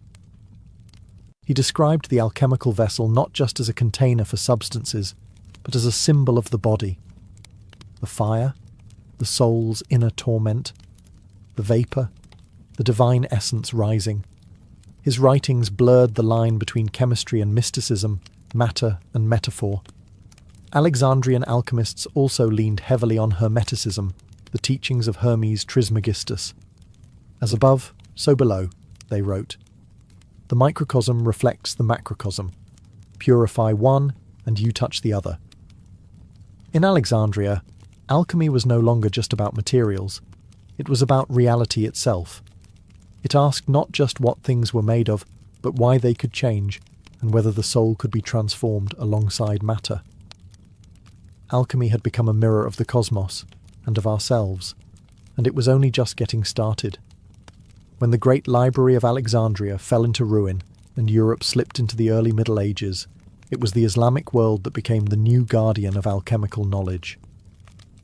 He described the alchemical vessel not just as a container for substances, but as a symbol of the body. The fire, the soul's inner torment, the vapour, the divine essence rising. His writings blurred the line between chemistry and mysticism, matter and metaphor. Alexandrian alchemists also leaned heavily on Hermeticism, the teachings of Hermes Trismegistus. As above, so below, they wrote. The microcosm reflects the macrocosm. Purify one, and you touch the other. In Alexandria, alchemy was no longer just about materials. It was about reality itself. It asked not just what things were made of, but why they could change, and whether the soul could be transformed alongside matter. Alchemy had become a mirror of the cosmos, and of ourselves, and it was only just getting started. When the great library of Alexandria fell into ruin, and Europe slipped into the early Middle Ages, it was the Islamic world that became the new guardian of alchemical knowledge.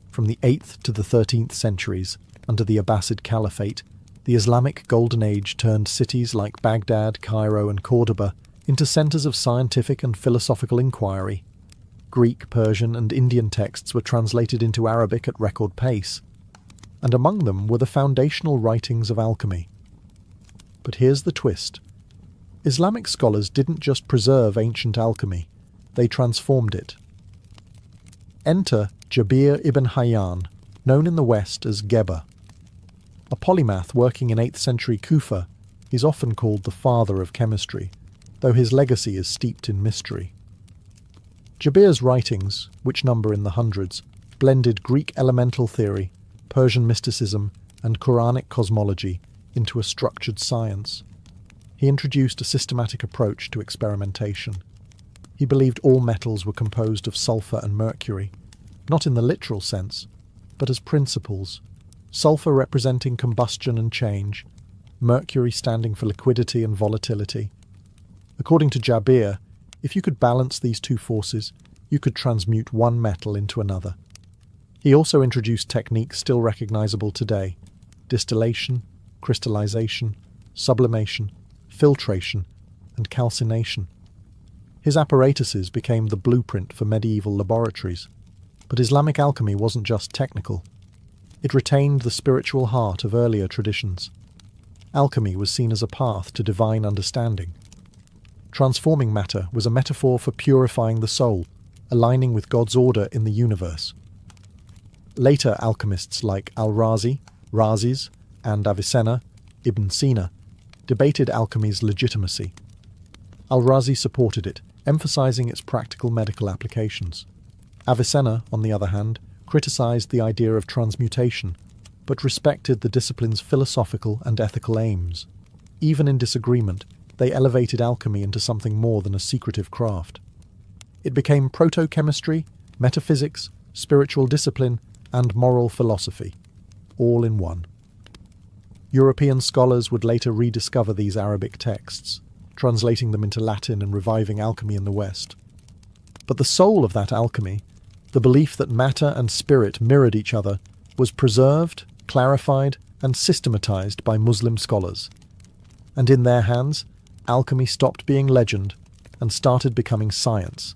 From the 8th to the 13th centuries, under the Abbasid Caliphate, the Islamic Golden Age turned cities like Baghdad, Cairo, and Cordoba into centres of scientific and philosophical inquiry. Greek, Persian, and Indian texts were translated into Arabic at record pace, and among them were the foundational writings of alchemy. But here's the twist. Islamic scholars didn't just preserve ancient alchemy, they transformed it. Enter Jabir ibn Hayyan, known in the West as Geber. A polymath working in 8th century Kufa, he's often called the father of chemistry, though his legacy is steeped in mystery. Jabir's writings, which number in the hundreds, blended Greek elemental theory, Persian mysticism, and Quranic cosmology into a structured science. He introduced a systematic approach to experimentation. He believed all metals were composed of sulfur and mercury, not in the literal sense, but as principles, sulfur representing combustion and change, mercury standing for liquidity and volatility. According to Jabir, if you could balance these two forces, you could transmute one metal into another. He also introduced techniques still recognizable today: distillation, crystallization, sublimation, filtration, and calcination. His apparatuses became the blueprint for medieval laboratories. But Islamic alchemy wasn't just technical. It retained the spiritual heart of earlier traditions. Alchemy was seen as a path to divine understanding. Transforming matter was a metaphor for purifying the soul, aligning with God's order in the universe. Later alchemists like Al-Razi, Rhazes, and Avicenna, Ibn Sina, debated alchemy's legitimacy. Al-Razi supported it, emphasizing its practical medical applications. Avicenna, on the other hand, criticized the idea of transmutation, but respected the discipline's philosophical and ethical aims. Even in disagreement, they elevated alchemy into something more than a secretive craft. It became proto-chemistry, metaphysics, spiritual discipline, and moral philosophy, all in one. European scholars would later rediscover these Arabic texts, translating them into Latin and reviving alchemy in the West. But the soul of that alchemy, the belief that matter and spirit mirrored each other, was preserved, clarified, and systematized by Muslim scholars. And in their hands, alchemy stopped being legend and started becoming science.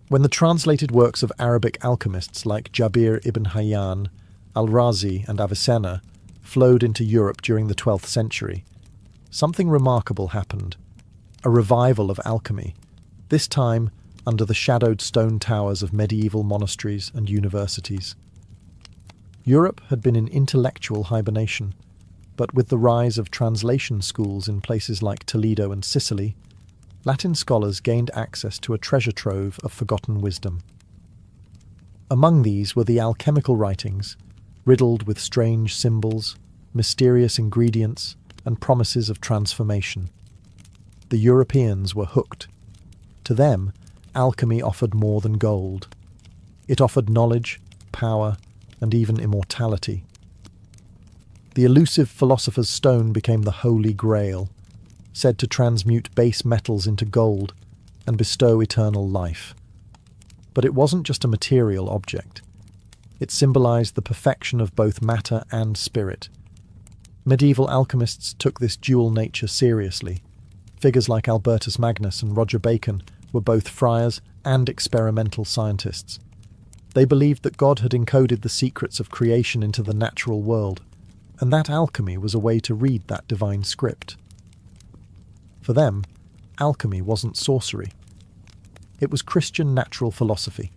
When the translated works of Arabic alchemists like Jabir ibn Hayyan, al-Razi and Avicenna flowed into Europe during the 12th century, something remarkable happened. A revival of alchemy, this time under the shadowed stone towers of medieval monasteries and universities. Europe had been in intellectual hibernation, but with the rise of translation schools in places like Toledo and Sicily, Latin scholars gained access to a treasure trove of forgotten wisdom. Among these were the alchemical writings, riddled with strange symbols, mysterious ingredients, and promises of transformation. The Europeans were hooked. To them, alchemy offered more than gold. It offered knowledge, power, and even immortality. The elusive philosopher's stone became the Holy Grail, said to transmute base metals into gold and bestow eternal life. But it wasn't just a material object. It symbolized the perfection of both matter and spirit. Medieval alchemists took this dual nature seriously. Figures like Albertus Magnus and Roger Bacon were both friars and experimental scientists. They believed that God had encoded the secrets of creation into the natural world, and that alchemy was a way to read that divine script. For them, alchemy wasn't sorcery. It was Christian natural philosophy,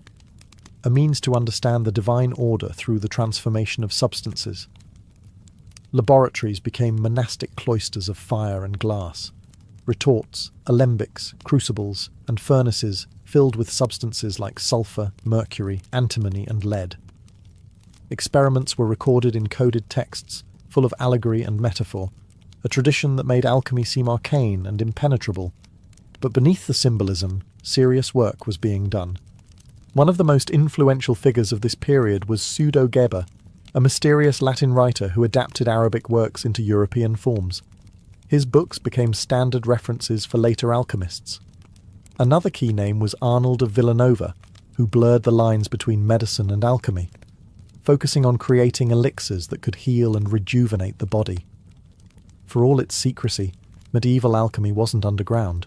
a means to understand the divine order through the transformation of substances. Laboratories became monastic cloisters of fire and glass. Retorts, alembics, crucibles, and furnaces filled with substances like sulfur, mercury, antimony, and lead. Experiments were recorded in coded texts, full of allegory and metaphor, a tradition that made alchemy seem arcane and impenetrable. But beneath the symbolism, serious work was being done. One of the most influential figures of this period was Pseudo-Geber, a mysterious Latin writer who adapted Arabic works into European forms. His books became standard references for later alchemists. Another key name was Arnold of Villanova, who blurred the lines between medicine and alchemy, focusing on creating elixirs that could heal and rejuvenate the body. For all its secrecy, medieval alchemy wasn't underground.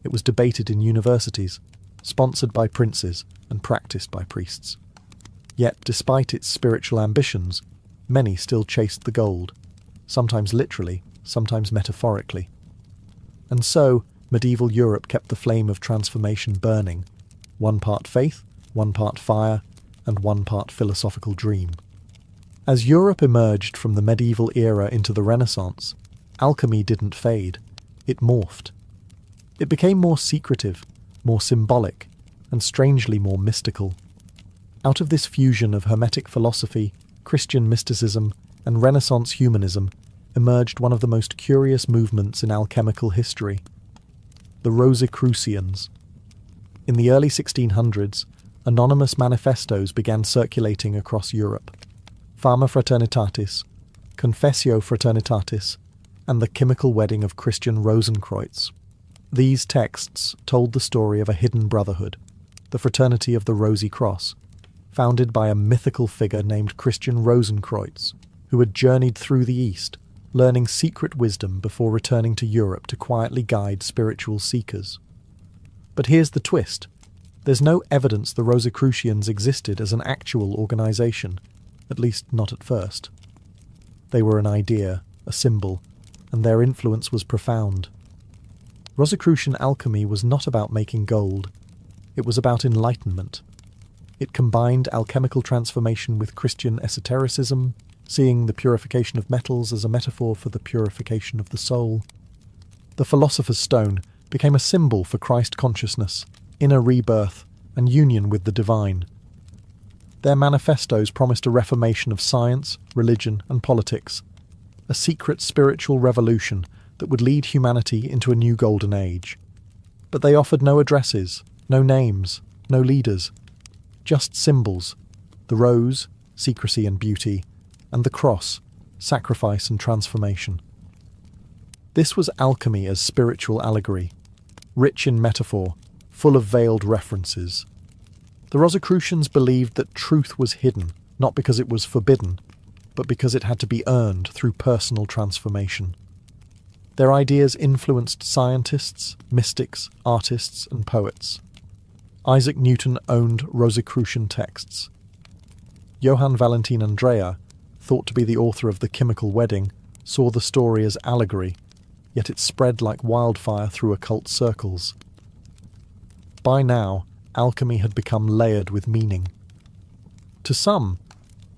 It was debated in universities, sponsored by princes and practiced by priests. Yet, despite its spiritual ambitions, many still chased the gold, sometimes literally, sometimes metaphorically. And so, medieval Europe kept the flame of transformation burning, one part faith, one part fire, and one part philosophical dream. As Europe emerged from the medieval era into the Renaissance, alchemy didn't fade, it morphed. It became more secretive, more symbolic, and strangely more mystical. Out of this fusion of Hermetic philosophy, Christian mysticism, and Renaissance humanism emerged one of the most curious movements in alchemical history, the Rosicrucians. In the early 1600s, anonymous manifestos began circulating across Europe. Fama Fraternitatis, Confessio Fraternitatis, and the chemical wedding of Christian Rosenkreuz. These texts told the story of a hidden brotherhood, the Fraternity of the Rosy Cross, founded by a mythical figure named Christian Rosenkreuz, who had journeyed through the East, learning secret wisdom before returning to Europe to quietly guide spiritual seekers. But here's the twist. There's no evidence the Rosicrucians existed as an actual organisation, at least not at first. They were an idea, a symbol, and their influence was profound. Rosicrucian alchemy was not about making gold. It was about enlightenment. It combined alchemical transformation with Christian esotericism, seeing the purification of metals as a metaphor for the purification of the soul. The philosopher's stone became a symbol for Christ consciousness, inner rebirth, and union with the divine. Their manifestos promised a reformation of science, religion, and politics, a secret spiritual revolution that would lead humanity into a new golden age. But they offered no addresses, no names, no leaders, just symbols: the rose, secrecy and beauty, and the cross, sacrifice and transformation. This was alchemy as spiritual allegory, rich in metaphor, full of veiled references. The Rosicrucians believed that truth was hidden, not because it was forbidden, but because it had to be earned through personal transformation. Their ideas influenced scientists, mystics, artists, and poets. Isaac Newton owned Rosicrucian texts. Johann Valentin Andrea, thought to be the author of The Chemical Wedding, saw the story as allegory, yet it spread like wildfire through occult circles. By now, alchemy had become layered with meaning. To some,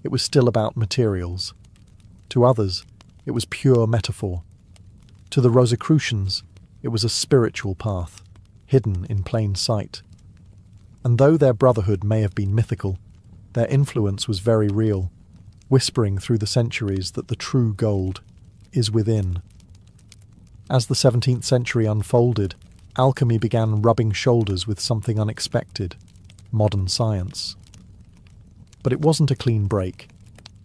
it was still about materials. To others, it was pure metaphor. To the Rosicrucians, it was a spiritual path, hidden in plain sight. And though their brotherhood may have been mythical, their influence was very real, whispering through the centuries that the true gold is within. As the 17th century unfolded, alchemy began rubbing shoulders with something unexpected: modern science. But it wasn't a clean break.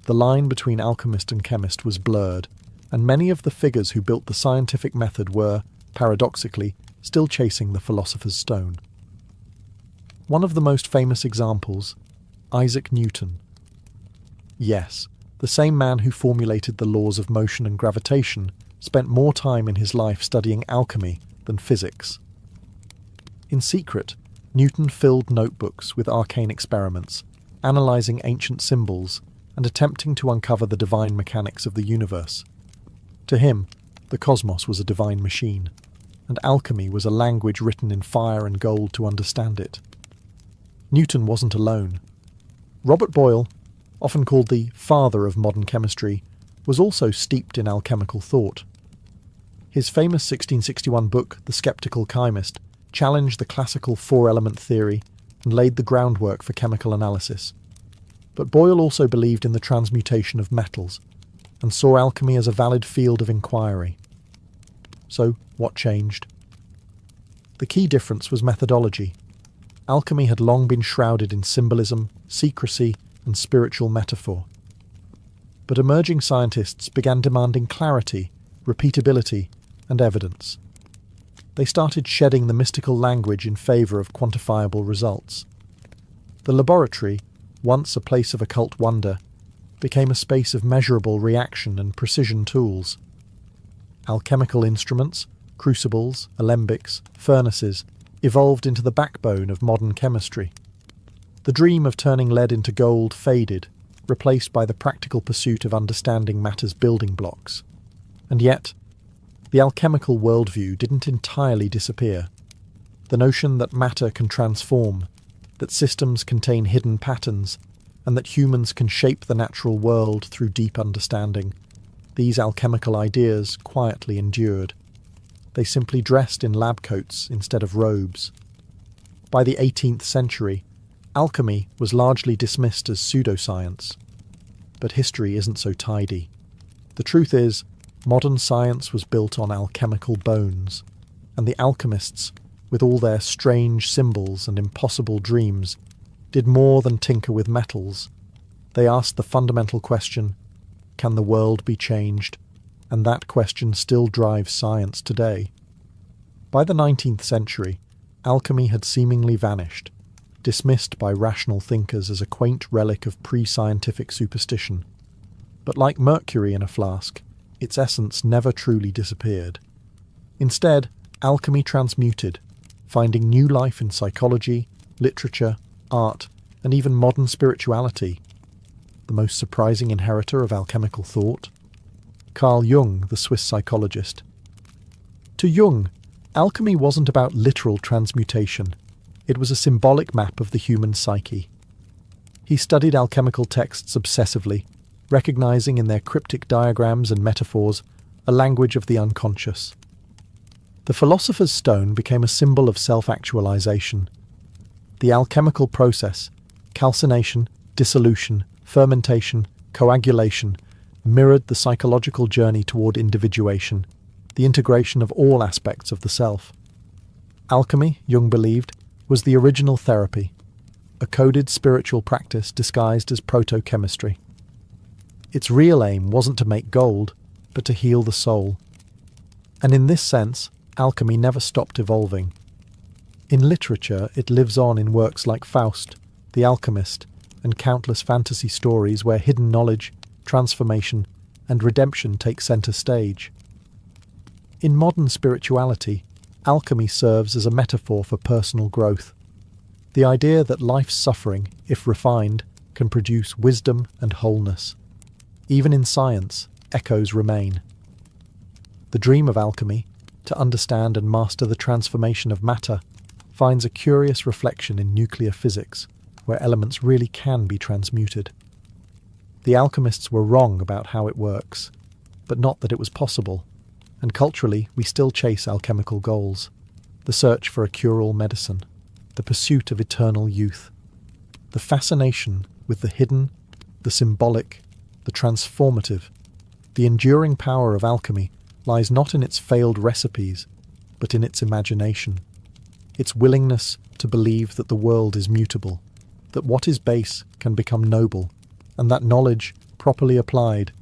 The line between alchemist and chemist was blurred, and many of the figures who built the scientific method were, paradoxically, still chasing the philosopher's stone. One of the most famous examples, Isaac Newton. Yes, the same man who formulated the laws of motion and gravitation spent more time in his life studying alchemy than physics. In secret, Newton filled notebooks with arcane experiments, analysing ancient symbols and attempting to uncover the divine mechanics of the universe. To him, the cosmos was a divine machine, and alchemy was a language written in fire and gold to understand it. Newton wasn't alone. Robert Boyle, often called the father of modern chemistry, was also steeped in alchemical thought. His famous 1661 book, The Sceptical Chymist, challenged the classical four-element theory and laid the groundwork for chemical analysis. But Boyle also believed in the transmutation of metals, and saw alchemy as a valid field of inquiry. So, what changed? The key difference was methodology. Alchemy had long been shrouded in symbolism, secrecy, and spiritual metaphor. But emerging scientists began demanding clarity, repeatability, and evidence. They started shedding the mystical language in favour of quantifiable results. The laboratory, once a place of occult wonder, became a space of measurable reaction and precision tools. Alchemical instruments, crucibles, alembics, furnaces, evolved into the backbone of modern chemistry. The dream of turning lead into gold faded, replaced by the practical pursuit of understanding matter's building blocks. And yet, the alchemical worldview didn't entirely disappear. The notion that matter can transform, that systems contain hidden patterns, and that humans can shape the natural world through deep understanding, these alchemical ideas quietly endured. They simply dressed in lab coats instead of robes. By the 18th century, alchemy was largely dismissed as pseudoscience. But history isn't so tidy. The truth is, modern science was built on alchemical bones, and the alchemists, with all their strange symbols and impossible dreams, did more than tinker with metals. They asked the fundamental question, can the world be changed? And that question still drives science today. By the 19th century, alchemy had seemingly vanished, dismissed by rational thinkers as a quaint relic of pre-scientific superstition. But like mercury in a flask, its essence never truly disappeared. Instead, alchemy transmuted, finding new life in psychology, literature, art, and even modern spirituality. The most surprising inheritor of alchemical thought? Carl Jung, the Swiss psychologist. To Jung, alchemy wasn't about literal transmutation. It was a symbolic map of the human psyche. He studied alchemical texts obsessively, recognizing in their cryptic diagrams and metaphors a language of the unconscious. The philosopher's stone became a symbol of self-actualization. The alchemical process, calcination, dissolution, fermentation, coagulation, mirrored the psychological journey toward individuation, the integration of all aspects of the self. Alchemy, Jung believed, was the original therapy, a coded spiritual practice disguised as proto-chemistry. Its real aim wasn't to make gold, but to heal the soul. And in this sense, alchemy never stopped evolving. In literature, it lives on in works like Faust, The Alchemist, and countless fantasy stories where hidden knowledge, transformation, and redemption take centre stage. In modern spirituality, alchemy serves as a metaphor for personal growth. The idea that life's suffering, if refined, can produce wisdom and wholeness. Even in science, echoes remain. The dream of alchemy, to understand and master the transformation of matter, finds a curious reflection in nuclear physics, where elements really can be transmuted. The alchemists were wrong about how it works, but not that it was possible, and culturally we still chase alchemical goals, the search for a cure-all medicine, the pursuit of eternal youth. The fascination with the hidden, the symbolic, the transformative, the enduring power of alchemy lies not in its failed recipes, but in its imagination, its willingness to believe that the world is mutable, that what is base can become noble, and that knowledge, properly applied,